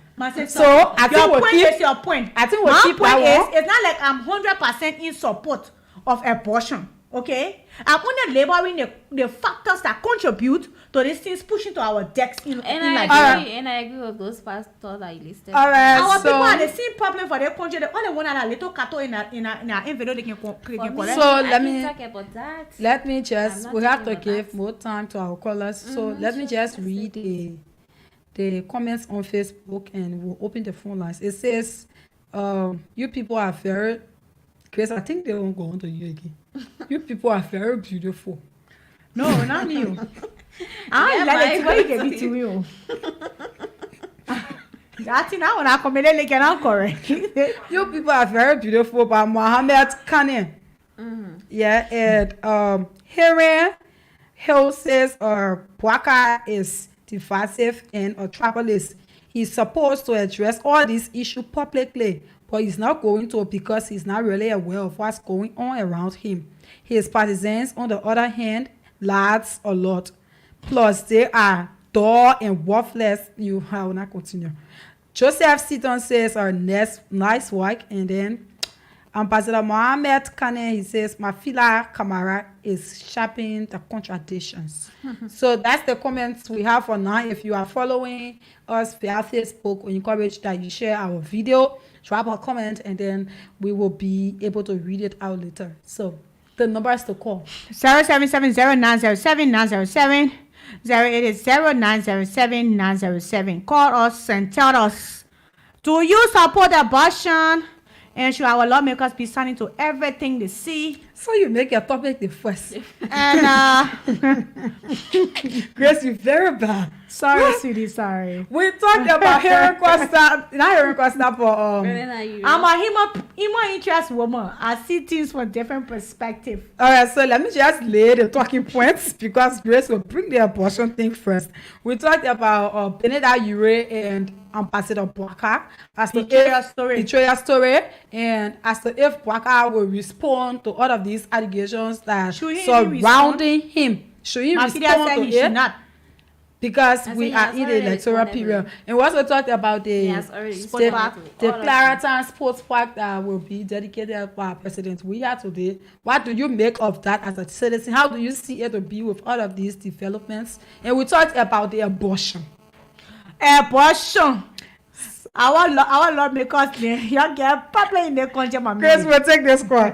So I think your we'll point keep. is your point. I think we'll My keep point that one. is, it's not like I'm 100% in support of abortion. Okay, I'm only laboring the factors that contribute to these things pushing to our decks in Nigeria. And I agree with those pastors that you listed. All right. Our people So, are the same problem for their country. The only one that a little cattle in a envelope they can collect. So I let can me talk about that. let me I'm just not we have to talking about give that. more time to our callers. So let me just read the comments on Facebook and we'll open the phone lines. It says, you people are very Chris, I think they won't go on to you again. You people are very beautiful. No, not you. I like it when you get it to you. That's it now when I come in like an correct. You people are very beautiful by Mohammed Kane. Yeah, and Here Hill says Bwaka is divisive and a tribalist. He's supposed to address all these issues publicly, but he's not going to because he's not really aware of what's going on around him. His partisans, on the other hand, lads a lot. Plus, they are dull and worthless. I will not continue. Joseph Seaton says, nice work. And then Ambassador Mohammed Kane, he says, Mafila Kamara is sharpening the contradictions. So that's the comments we have for now. If you are following us via Facebook, we encourage that you share our video, drop a comment, and then we will be able to read it out later. So the numbers to call. 0770907 0800907 Call us and tell us, do you support abortion? And should our lawmakers be signing to everything they see? So you make your topic the first. And Grace, you're very bad. sorry, sweetie, sorry. We talked about Heron Costa, not Heron Costa, but I'm a human interest woman. I see things from different perspective. all right, so let me just lay the talking points because Grace will bring the abortion thing first. We talked about Beneda Ure and Ambassador Bwaka as to Betrayal story. betrayal story, and as to if Bwaka will respond to all of these allegations that Should he surrounding him. Should he My said respond to he should it? not. Because I we think he are has in the already electoral responded period. to it. And we also talked about He the has already Sport responded park. to the all of them. Clarendon Sports Park that will be dedicated by President Weah today. What do you make of that as a citizen? How do you see it to be with all of these developments? And we talked about the abortion. Abortion. Our Lord make us young girl popular in the country, my Chris man. will take this call.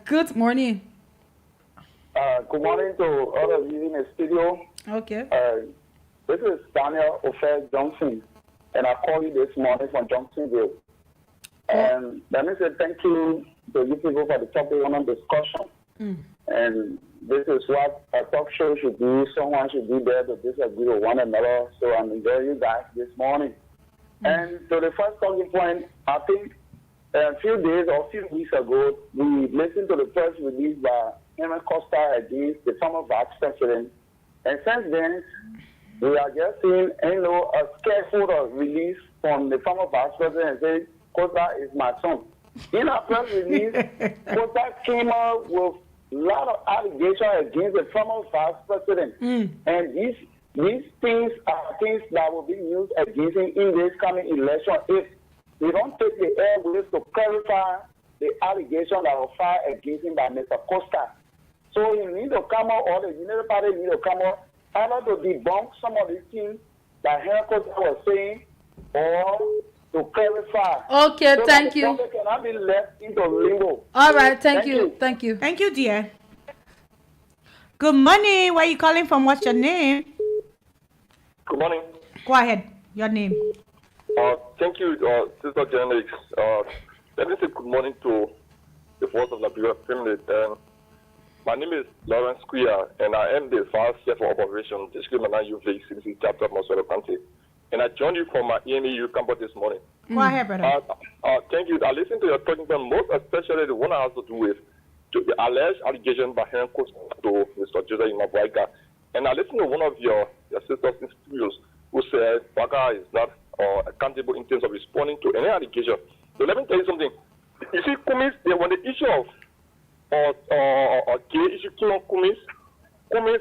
Good morning. Good morning to all of you in the studio. Okay. This is Daniel Ofer Johnson, and I call you this morning from Johnsonville. And let me say thank you to you people for the topic on discussion. And this is what a talk show should be. Someone should be there to disagree with one another. So I'm enjoying you guys this morning. And to the first talking point, I think a few days or a few weeks ago, we listened to the press release by Henry Costa against the former vice president. And since then, we are just seeing, a scarefoot release from the former vice president saying, Costa is my son. In a press release, Costa came out with a lot of allegations against the former vice president. And these things are things that will be used against him in this coming election if we don't take the airwaves to clarify the allegation that was filed against him by Mr. Costa. So he need to come out, or the United Party need to come out, either to debunk some of these things that Henry Costa was saying, or to clarify. Okay, so thank the you. public cannot be left into limbo. All right, thank you. Thank you. Thank you, dear. Good morning. Where are you calling from? What's your name? Good morning. Go ahead. Your name. Thank you, Sister Journalist. Let me say good morning to the Voice of Liberia family. My name is Lawrence Quia, and I am the Vice Chief of Operations, Discrimination Youth League CDC chapter of Mosoro County. And I joined you from my EMEU campus this morning. Go ahead, brother. Thank you. I listened to your talking point, most especially the one I has to do with the alleged allegation by Henry Costa to Mr. Joseph Imabwaika. And I listened to one of your sisters in studios who said Waka is not accountable in terms of responding to any allegation. So let me tell you something. You see, Kumis, when the issue of gay issue came on Kumis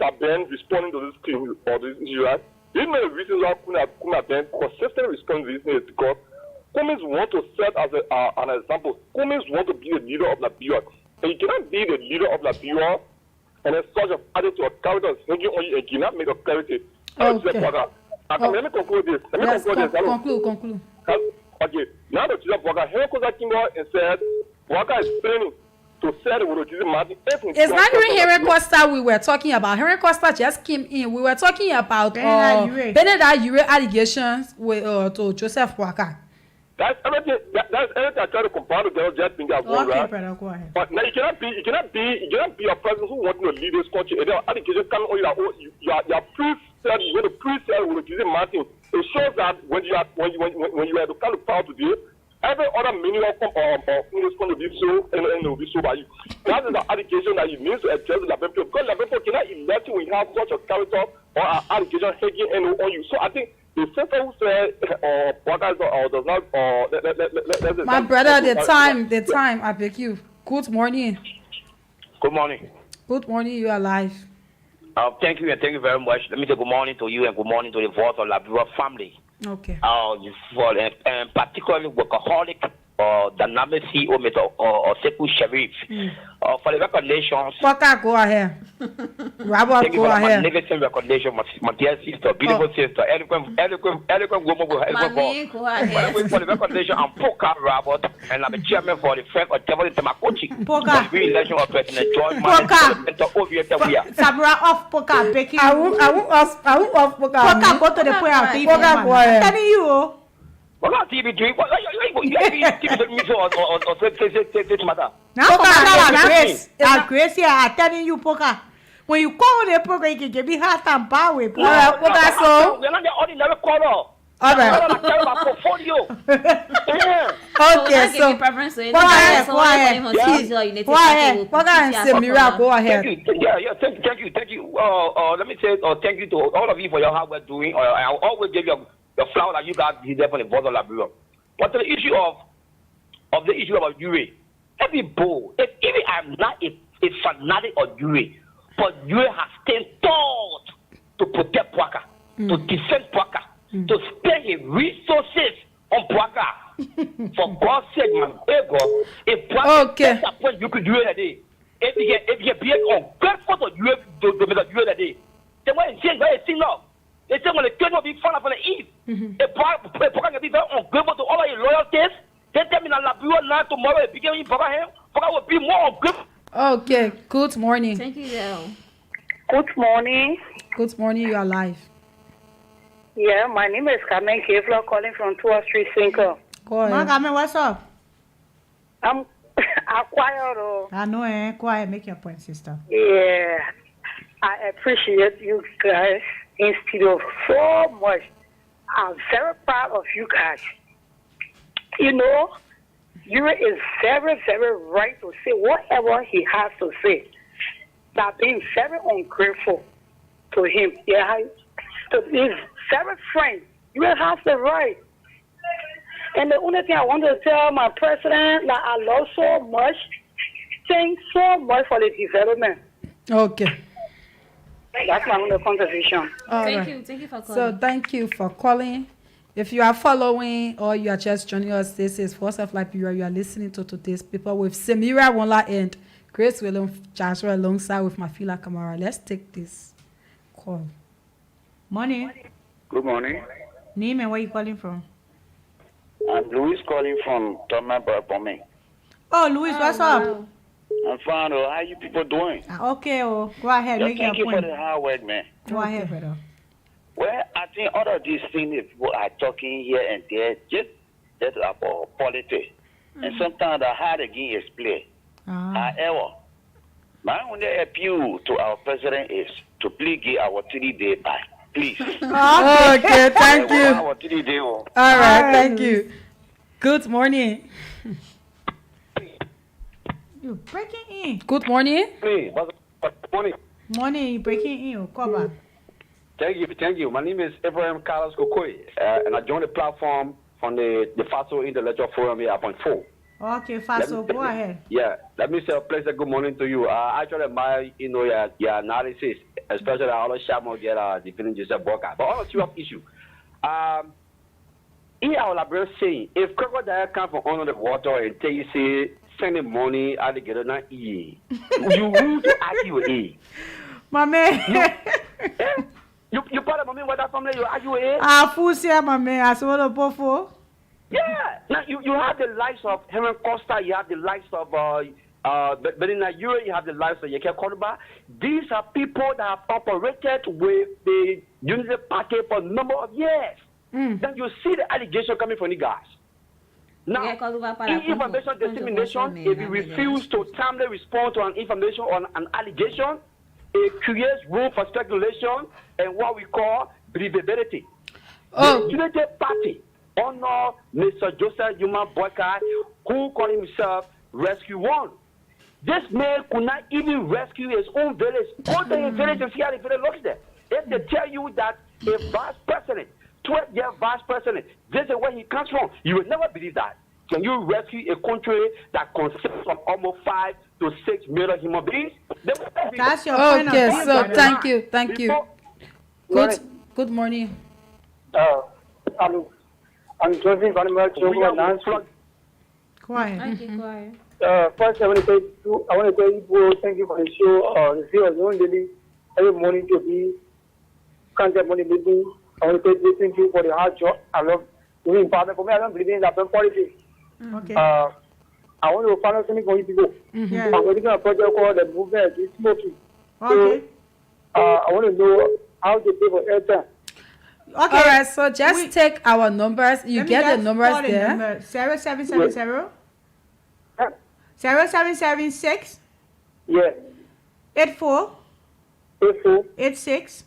have been responding to this claim or this issue, right? This is the reason why Kumis have been consistently responding to this is because Kumis want to set as an example. Kumis want to be the leader of Liberia. And you cannot be the leader of Liberia and then such a added to a character hanging on you and cannot make a clarity. Okay. Let me conclude this. Yes, conclude. Okay. Now that you have Waka, Henry Costa came out and said Waka is planning to sell the Martin. It's not even Henry Costa we were talking about. Henry Costa just came in. We were talking about Benedict Ure allegations with to Joseph Waka. That's everything. That's everything I try to compare together. Just think of one, right? Brother, go ahead. But now you cannot be a person who wants to lead this country. And then allegations coming on you are pre-said when the pre-said with Martin. It shows that when you are the kind of power today, every other minimum or English going to be so and will be so by you. That is the allegation that you need to address the Labempo. Because Labempo cannot elect you when you have such a character or an allegation hanging on you. So I think the sister who said does not my brother, the time, I beg you. Good morning. Good morning. Good morning, you are live. Thank you and thank you very much. Let me say good morning to you and good morning to the Voice of Liberia family. Okay. And particularly workaholic dynamic CEO, Mr. Sekou Sharif. For the recognitions. Poka, go ahead. Robert, go ahead. Magnificent recognition, my dear sister, beautiful sister, eloquent woman with eloquent voice. For the recognition, I'm Poka Robert, and I'm the chairman for the first of Devil Tamakochi. Poka. Re-election of President George Poka. Sabra off Poka, Becky. I won't off Poka. Poka, go to the prayer. Poka, go ahead. I'm telling you. Well, not TV doing what? You TV me or say matter. Now, Grace. Grace here, I'm telling you, Poka. When you call the program, you can give me hard time power. Poka, so. We're not the ordinary caller. All right. My portfolio. Okay, so. Go ahead. Poka and Samira, go ahead. Thank you. Let me say thank you to all of you for your hard work doing. I will always give you the flower that you guys did there for the Voice of Liberia. But the issue of the issue about Ure, every bowl, even I'm not a fanatic of Ure, but Ure has stayed tall to protect Pwaka, to defend Pwaka, to spend his resources on Pwaka. For God's sake, man, if Pwaka is a point you could do it a day, if you be on good photo, you have to do it a day. Then why is it now? They say when the case will be found from the east. A program can be very ungrateful to all of your loyalties. They tell me that Liberia now tomorrow it became program will be more ungrateful. Okay, good morning. Thank you, Del. Good morning. Good morning, you are live. Yeah, my name is Carmen Kevlar calling from 2 Street Sinker. Go ahead. Mama, what's up? I'm quiet. I know, quiet. Make your point, sister. Yeah, I appreciate you guys in studio so much. I'm very proud of you guys. You know, you is very, very right to say whatever he has to say. That being very ungrateful to him. Yeah, to his very friend, you have the right. And the only thing I want to tell my president that I love so much, thanks so much for the development. Okay. That's my only contribution. All Thank right. you. Thank you for calling. So thank you for calling. If you are following or you are just joining us, this is Voice of Liberia. You are listening to today's paper with Samira Wonla and Grace William Joshua alongside with Mafila Kamara. Let's take this call. Morning. Good morning. Name and where you calling from? I'm Louis calling from Thomas Bombay. Oh, Louis, what's up? I'm fine. How you people doing? Okay, go ahead, make your Thank you for point. the hard work, man. Go ahead, brother. Well, I think all of these things that people are talking here and there just about politics. And sometimes the hard again is play. However, my only appeal to our president is to please give our 3-day back. Please. Okay, thank you. Our 3-day. All right, thank you. Good morning. You breaking in. Good morning. Hey, good morning. Morning, you breaking in. Come back. Thank you. My name is Abraham Carlos Kokoi, and I joined the platform from the FASO Intellectual Forum here at point 4. Okay, Faso, go ahead. Yeah, let me say a pleasant good morning to you. I actually admire, your analysis, especially all the Shamo get defending Joseph Boka. But all of you have issue. In our library saying, if crocodile come from under the water and tell you say sending money alligator not eat, you want to argue with it. My man. You part of me with that family, you argue with it. Fool say, my man. I saw the bofo. Yeah. Now you have the likes of Henry Costa, you have the likes of but in Nigeria you have the likes of Yeke Koruba. These are people that have operated with the Unity Party for a number of years. Then you see the allegation coming from the guys. Now, in information dissemination, if you refuse to timely respond to an information on an allegation, it creates room for speculation and what we call believability. The Unity Party honor Mr. Joseph Yuma Boyka, who called himself Rescue One. This man could not even rescue his own village. Go to his village and see how the village looks there. If they tell you that a vice president, 12-year vice president, this is where he comes from, you will never believe that. Can you rescue a country that consists of almost 5 to 6 million human beings? That's your point of Okay, view, so brother. thank you. Good morning. I'm Joseph Animal to Go ahead. Okay, go ahead. First, I want to tell you, thank you for the show. The show is on daily, every morning to be content money meeting. I want to thank you for the hard job. I love doing partner for me. I don't believe in that politics. Okay. I want to follow something for you people. Yeah. I'm working on a project called the movement is smoking. Okay. I want to know how to pay for airtime. Okay. All right, so just take our numbers. You get the numbers there. 0770 Huh? 0776 Yeah. 84 84. 86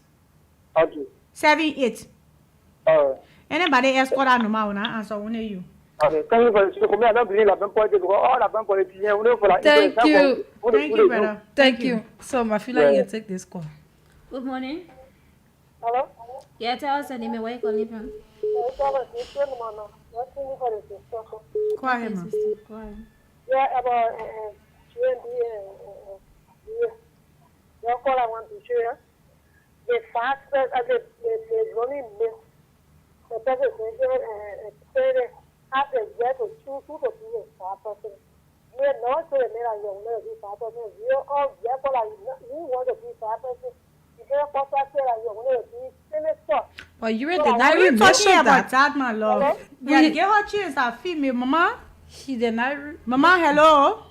Okay. 78. Anybody else call that number? I want to answer only you. Okay. Thank you for the show. For me, I don't believe in la politics. All la politics. Thank you. Thank you, brother. Thank you. So Mafila, you take this call. Good morning. Hello? Yeah, tell us the name and where you calling from. Go ahead, ma. Go ahead. Yeah, about your call I want to share. The fact that the running list, the president has a right to choose who to be a star person. We are not so many young men who are person. We are all who want to be star person. You can't possibly say that young men be senator. But you did What not are you even talking mention about that. that, my love? Yeah, give her chance, a female. Mama? She did not. Mama, hello?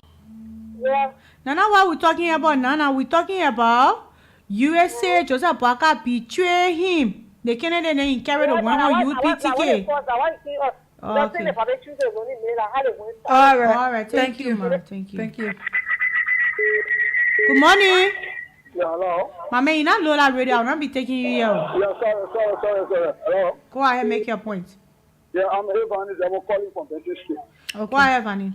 Yeah. Nana, what we talking about? Nana, we talking about USA. Joseph Boaka betray him. The Canadian then he carried the one on UPTK. Okay. All right. All right. Thank you, ma. Thank you. Thank you. Good morning. Yeah, hello. Mama, you not Lola Radio. I'll not be taking you here. Yeah, sorry. Hello. Go ahead, make your point. Yeah, I'm Evan. I'm calling from Benton Street. Go ahead, Vanny.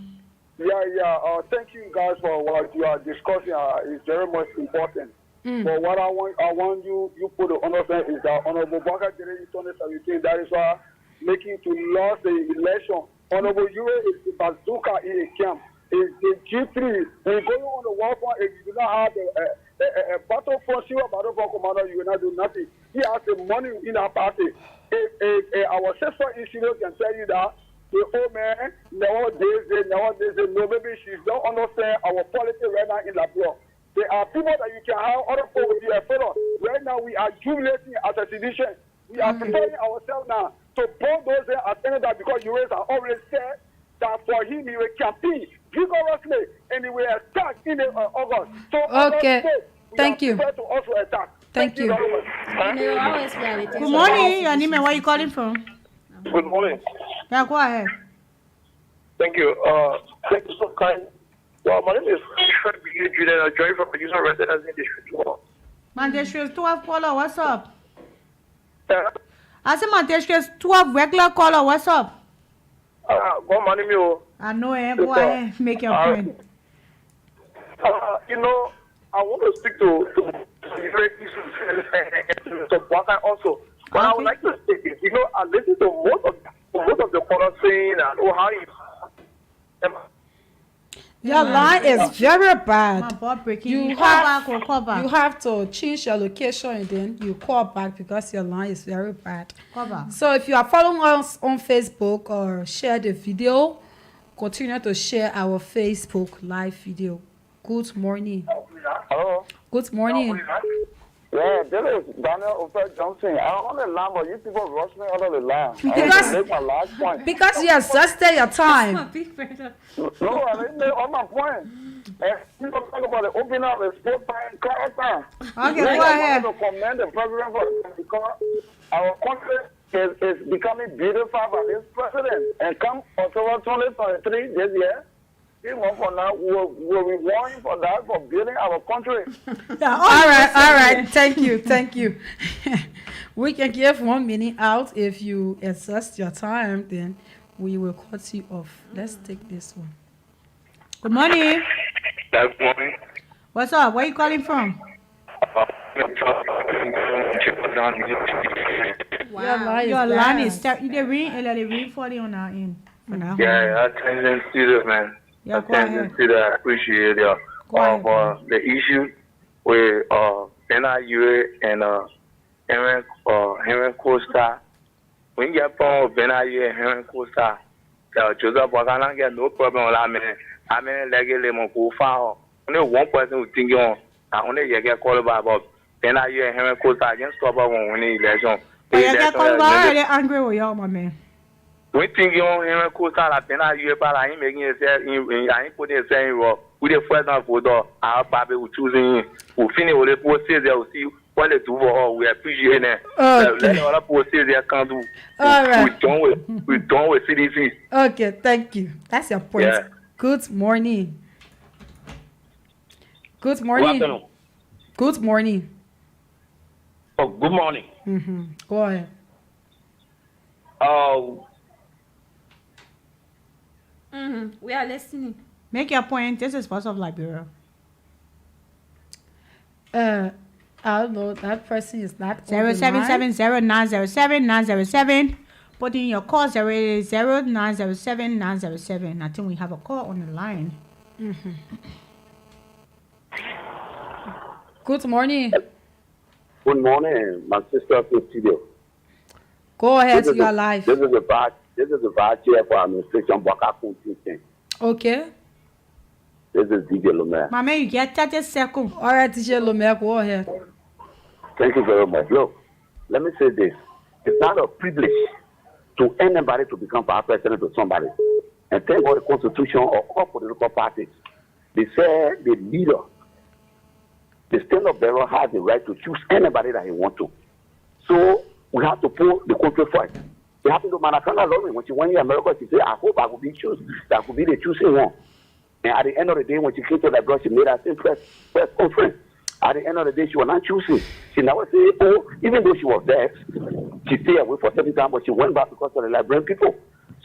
Yeah. Thank you guys for what you are discussing. It's very much important. But what I want you put to understand is that Honorable Baka Jere in 2017, that is why making to lose the election. Honorable Yure is the bazooka in a camp. Is the G3. When you go on the war front, if you do not have a battlefront, battlefront commander, you will not do nothing. He has the money in our party. Our sister engineer can tell you that the old man nowadays, no, maybe she don't understand our politics right now in Liberia. There are people that you can have, other people will be a fellow. Right now, we are jubilating assassination. We are preparing ourselves now to burn those as another because you are already said that for him, he will campaign vigorously and he will attack in August. So, Okay. Thank you. To also attack. Thank you. Very much. Good morning. Your name and where you calling from? Good morning. Yeah, go ahead. Thank you. Thank you so kind. Well, my name is Fred Julian. I joined from producer residence in District 12. Man, there's 12 caller. What's up? Yeah. I said, man, there's 12 regular caller. What's up? Well, my name is. I know, go ahead. Make your point. I want to speak to different issues and to Baka also. But I would like to say this. I listen to most of the callers saying that, how is. Your line is very bad. You have to change your location and then you call back because your line is very bad. So if you are following us on Facebook or share the video, continue to share our Facebook live video. Good morning. Hello. Good morning. Yeah, this is Daniel Ofer Johnson. I'm on the line, but you people rush me out of the line. Because- I make my last point. Because you exhausted your time. No, I didn't make all my point. And people talk about the opening of the sport time, class time. Okay, go ahead. I want to commend the president for because our country is becoming beautified by this president. And come October 2023 this year, for now, we'll reward him for that, for building our country. All right. Thank you. We can give 1 minute out. If you exhaust your time, then we will cut you off. Let's take this one. Good morning. Good morning. What's up? Where you calling from? Your line is they ring for you on our end. Yeah, attention to the man. Yeah, go ahead. I appreciate it. For the issue with NIUA and Henry Costa. When you get from NIUA and Henry Costa, Joseph Bogana get no problem with that. I mean, legally, go far. Only one person who think on. Only you get called about NIUA and Henry Costa against stop on winning election. But you get called about angry with you, my man. We think Henry Costa la pena UFA in making I put it saying we the first one for the our baby who choosing who finish with the process they will see what they do for all. We appreciate it. Let all the process they can do. All right. We done with CDC. Okay, thank you. That's your point. Yeah. Good morning. Good Good morning. afternoon. Good morning. Oh, good morning. Go ahead. We are listening. Make your point. This is Voice of Liberia. I don't know. That person is not on the line. 0770-907-907. Put in your call 080-907-907. I think we have a call on the line. Good morning. Good morning, my sister to studio. Go ahead. You are live. This is a vice chair for administration, Baka Kuntin. Okay. This is DJ Lomer. My man, you get 30 seconds. All right, DJ Lomer, go ahead. Thank you very much. Look, let me say this. It's not a privilege to anybody to become vice president to somebody. And thank God the Constitution of all political parties. They say the leader, the stand-up-bearer has the right to choose anybody that he wants to. So we have to put the country first. It happened to Manakanga Lori when she went to America. She said, I hope I will be chosen. That could be the choosing one. And at the end of the day, when she came to that girl, she made her same press conference. At the end of the day, she was not choosing. She never said, oh, even though she was there, she stayed away for 7 times, but she went back because of the Liberian people.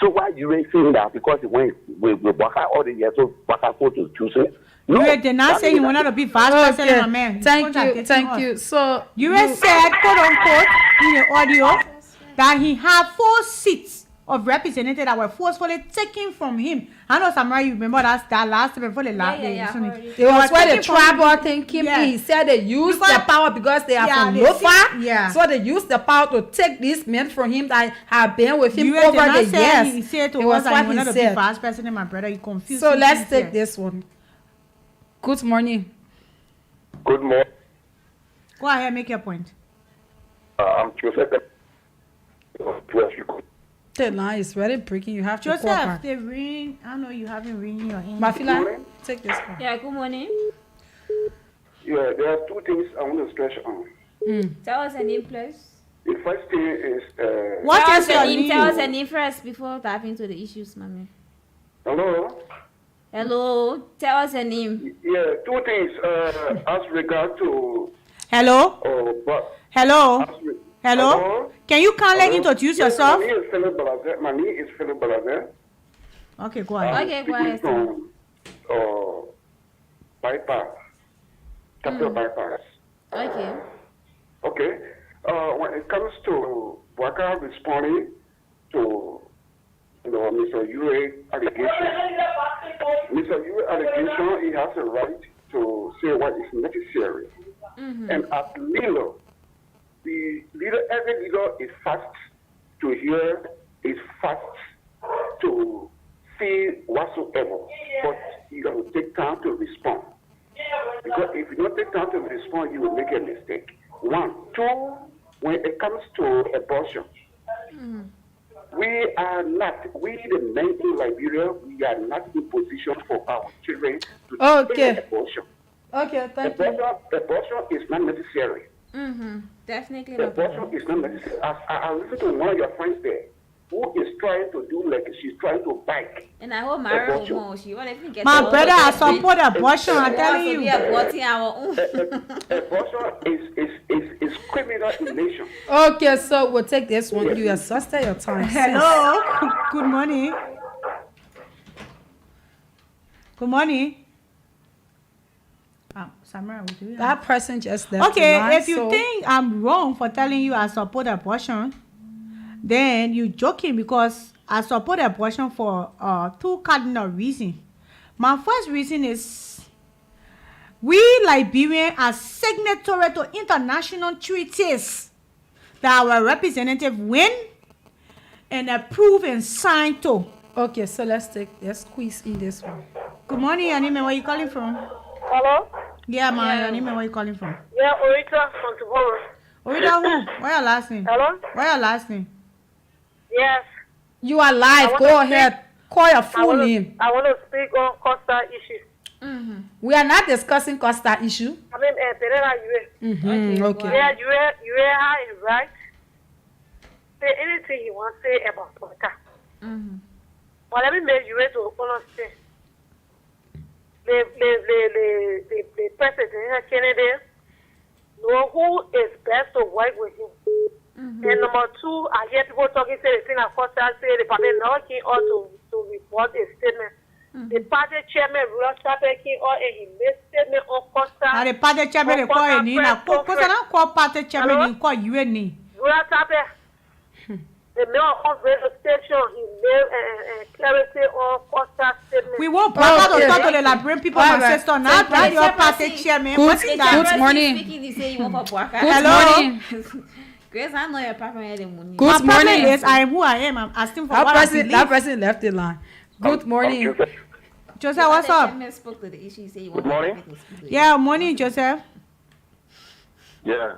So why you ain't saying that because he went with Baka all the years, so Baka go to choosing? No, You did not say you wanted to be vice president, man. Thank you. So You said, quote unquote, in the audio, that he had 4 seats of representatives that were forcefully taken from him. I know, Samara, you remember that last time before the last day. it was where the tribal thing came in. He said they used the power because they are from Lofa. So they used the power to take these men from him that have been with him over the years. He said to it us was that what he wanted he to be said. vice president, my brother. You confused So me. let's take this one. Good morning. Good morning. Go ahead, make your point. I'm Joseph. The line is very breaking. You have to call Joseph, her. the ring, I know you haven't ring your hand. Mafila, take this one. Yeah, good morning. Yeah, there are 2 things I want to stress on. Tell us a name, please. The first thing is, What Tell is us a your name. name? Tell us a name first before diving into the issues, mommy. hello? Hello. Tell us a name. Yeah, 2 things as regard to, Hello? but Hello? as re- Hello? Can you kindly Hello? introduce Yes, yourself? My name is Philip Balazer. Okay, go ahead. Okay, go ahead, sir. From bypass, capital bypass. Okay. Okay. When it comes to Waka responding to Mr. Yure allegation, Mr. Yure allegation, he has a right to say what is necessary. And as leader, every leader is fast to hear, is fast to see whatsoever, but you got to take time to respond. Because if you don't take time to respond, you will make a mistake. 1, 2, when it comes to abortion, we the men in Liberia, we are not in position for our children to take abortion. Okay, thank you. Abortion is not necessary. Definitely not. Abortion is not necessary. I listened to one of your friends there who is trying to do like she's trying to bike. And I hope Mary will more. She won't even get My brother, I support abortion. I'm telling We you. are aborting our own. Abortion is criminal in nation. Okay, so we'll take this one. You exhausted your time. Hello? Good morning. Good morning. Samara, what do you have? That person just left. Okay, the line, if you so think I'm wrong for telling you I support abortion, then you're joking because I support abortion for 2 cardinal reasons. My first reason is we Liberians are signatory to international treaties that our representative win and approve and sign to. okay, so let's squeeze in this one. Good morning, Anime. Where you calling from? Hello? Yeah, my Anime. Where you calling from? Yeah, Orita from tomorrow. Orita who? Where your last name? Hello? Where your last name? Yes. You are live. Go ahead. Call your full name. I want to speak on Costa issue. We are not discussing Costa issue. I mean, Pereira, you Okay. Yeah, you have a right. Say anything you want to say about Costa. But let me make you to understand. The president Kennedy know who is best to work with him. And number 2, I hear people talking, say the thing at Costa, say the party not keen or to report a statement. The party chairman, Rural Sapeki, or he made statement on Costa. And the party chairman they call a name. Because I don't call party chairman, you call you a name. Rural Sapeki. The mayor of radio station, he made clarity on Costa statement. We won't bother to talk to the Liberian people, my sister. Not that your party chairman. What's Good that? morning. Speaking, they say you want for Bwaka. Good morning. Grace, I know your partner had the money. My Good problem morning. is I am who I am. I'm asking for what I That believe. person left the line. Good morning. Joseph, what's up? Spoke to the issue, say you Good want morning. people to speak. Yeah, morning, Joseph. Yeah.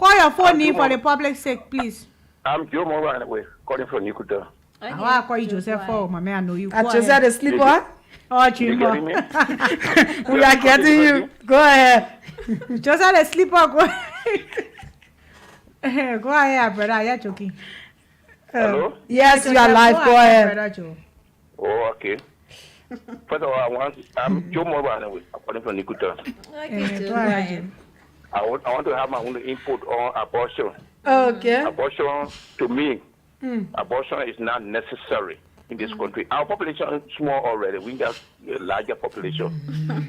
Call your phone in for the public sake, please. I'm Joe Moran anyway, calling from Nikuta. I want to call you Joseph for, my man. I know you. I just had a sleeper. Oh, You getting me? We are getting you. Go ahead. Just had a sleeper. Go Go ahead, brother. You're joking. Hello? Yes, you are live. Go ahead. Brother Joe. Oh, okay. First of all, I'm Joe Moran anyway, calling from Nikuta. Okay, Go ahead. I want to have my own input on abortion. Okay. Abortion, to me, abortion is not necessary in this country. Our population is small already. We got a larger population.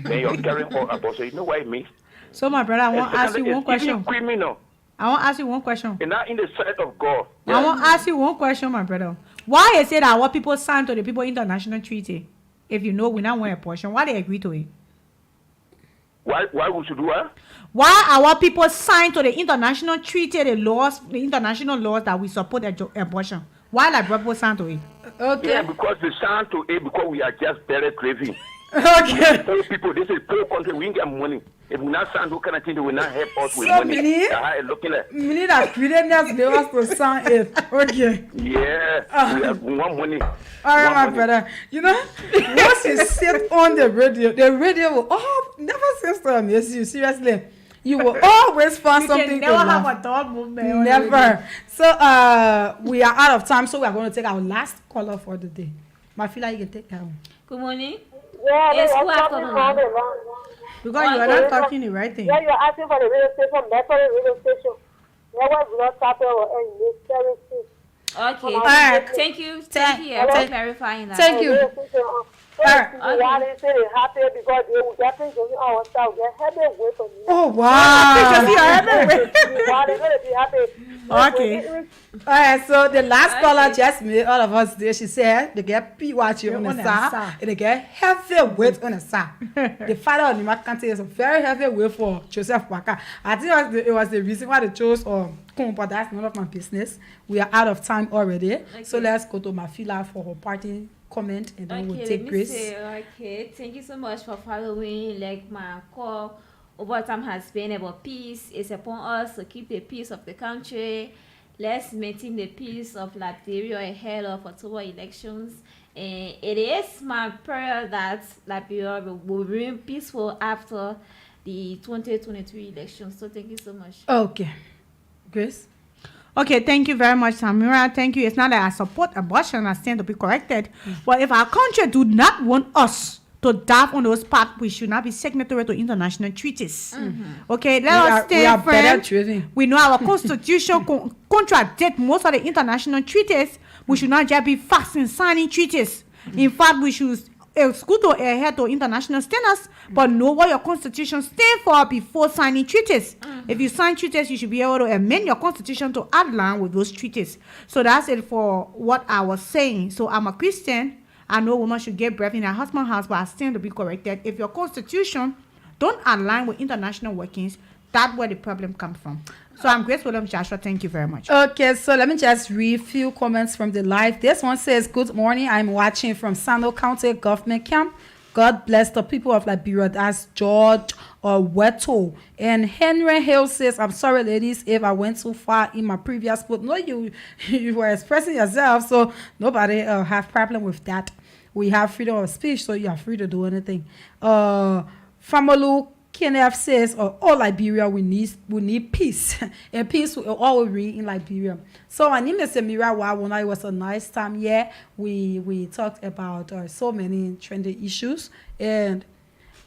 Then you're carrying for abortion. You know what it means? So, my brother, I want to ask you one It's question. even criminal. I want to ask you one question. And not in the sight of God. I want to ask you one question, my brother. Why is it that what people sign to the people international treaty, if you know we not want abortion, why they agree to it? Why we should do that? Why our people sign to the international treaty, the laws, the international laws that we support abortion? Why like people sign to it? Okay. Yeah, because they sound to it because we are just very crazy. Okay. Poor people, this is poor country, we ain't get money. If we not sound, who kind of thing, they will not help us with So money. many? Looking at. We need a billionaires they us to sign it. Okay. Yeah, we want money. All right, Want my money. brother. You know, once you sit on the radio will never cease to amaze you. Seriously. You will always find something to laugh. dog movement. Never. So we are out of time, so we are going to take our last caller for the day. Mafila, you can take that one. Good morning. Yeah, Yes, they who are are talking coming all on? day long. Because you are not talking the right thing. Yeah, you're asking for the radio station, Metro radio station. Yeah, what is not started or end this service. Okay. right. Thank you. Thank- Thank you for clarifying that. Thank you. Why they say they happy because they will get things on our stuff. They're happy with them. Oh, wow. Because you are everywhere. Why they gonna be happy? Okay. All right, so the last caller just made all of us there. She said they get watch on the on the side side. and they get heavy weight on the side. The father of the Macante is a very heavy weight for Joseph Waka. I think it was the reason why they chose but that's none of my business. We are out of time already. So let's go to Mafila for her party comment and then we'll take Grace. Okay, thank you so much for following. Like my call over time has been about peace. It's upon us to keep the peace of the country. Let's maintain the peace of Liberia ahead of October elections. And it is my prayer that Liberia will remain peaceful after the 2023 elections. So thank you so much. Okay. Grace? Okay, thank you very much, Samira. Thank you. It's not that I support abortion, I stand to be corrected. But if our country do not want us to dive on those paths, we should not be signatory to international treaties. Okay, let us stay we are better friends. driven. We know our constitution contradicts most of the international treaties. We should not just be fast in signing treaties. In fact, we should it's good to adhere to international standards, but know what your constitution stands for before signing treaties. If you sign treaties, you should be able to amend your constitution to align with those treaties. So that's it for what I was saying. So I'm a Christian. I know women should give birth in their husband's house, but I stand to be corrected. If your constitution don't align with international workings, that's where the problem comes from. So I'm Grace Williams Joshua. Thank you very much. Okay, so let me just read a few comments from the live. This one says, good morning. I'm watching from Sando County Government Camp. God bless the people of Liberia. That's George Weto. And Henry Hill says, I'm sorry, ladies, if I went too far in my previous post. No, you were expressing yourself, so nobody have problem with that. We have freedom of speech, so you are free to do anything. Famalu Kenneth says, all Liberia, we need peace. And peace will always reign in Liberia. So my name is Samira Wawona. It was a nice time here. We talked about so many trendy issues. And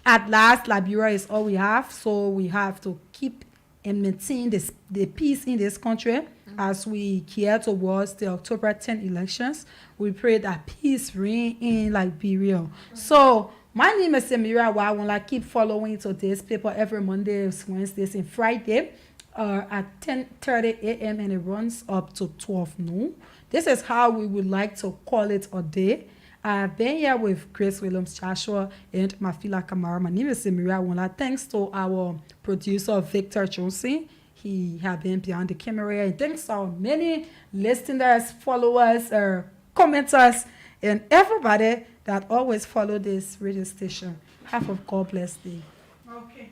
at last, Liberia is all we have. So we have to keep and maintain the peace in this country as we care towards the October 10 elections. We pray that peace reign in Liberia. So my name is Samira Wawona. Keep following today's paper every Mondays, Wednesdays, and Friday at 10:30 a.m. and it runs up to 12 noon. This is how we would like to call it a day. I've been here with Grace Williams Joshua and Mafila Kamara. My name is Samira Wawona. Thanks to our producer Victor Johnson. He has been behind the camera. And thanks to our many listeners, followers, commenters, and everybody that always follow this radio station. Have a God bless day. Okay.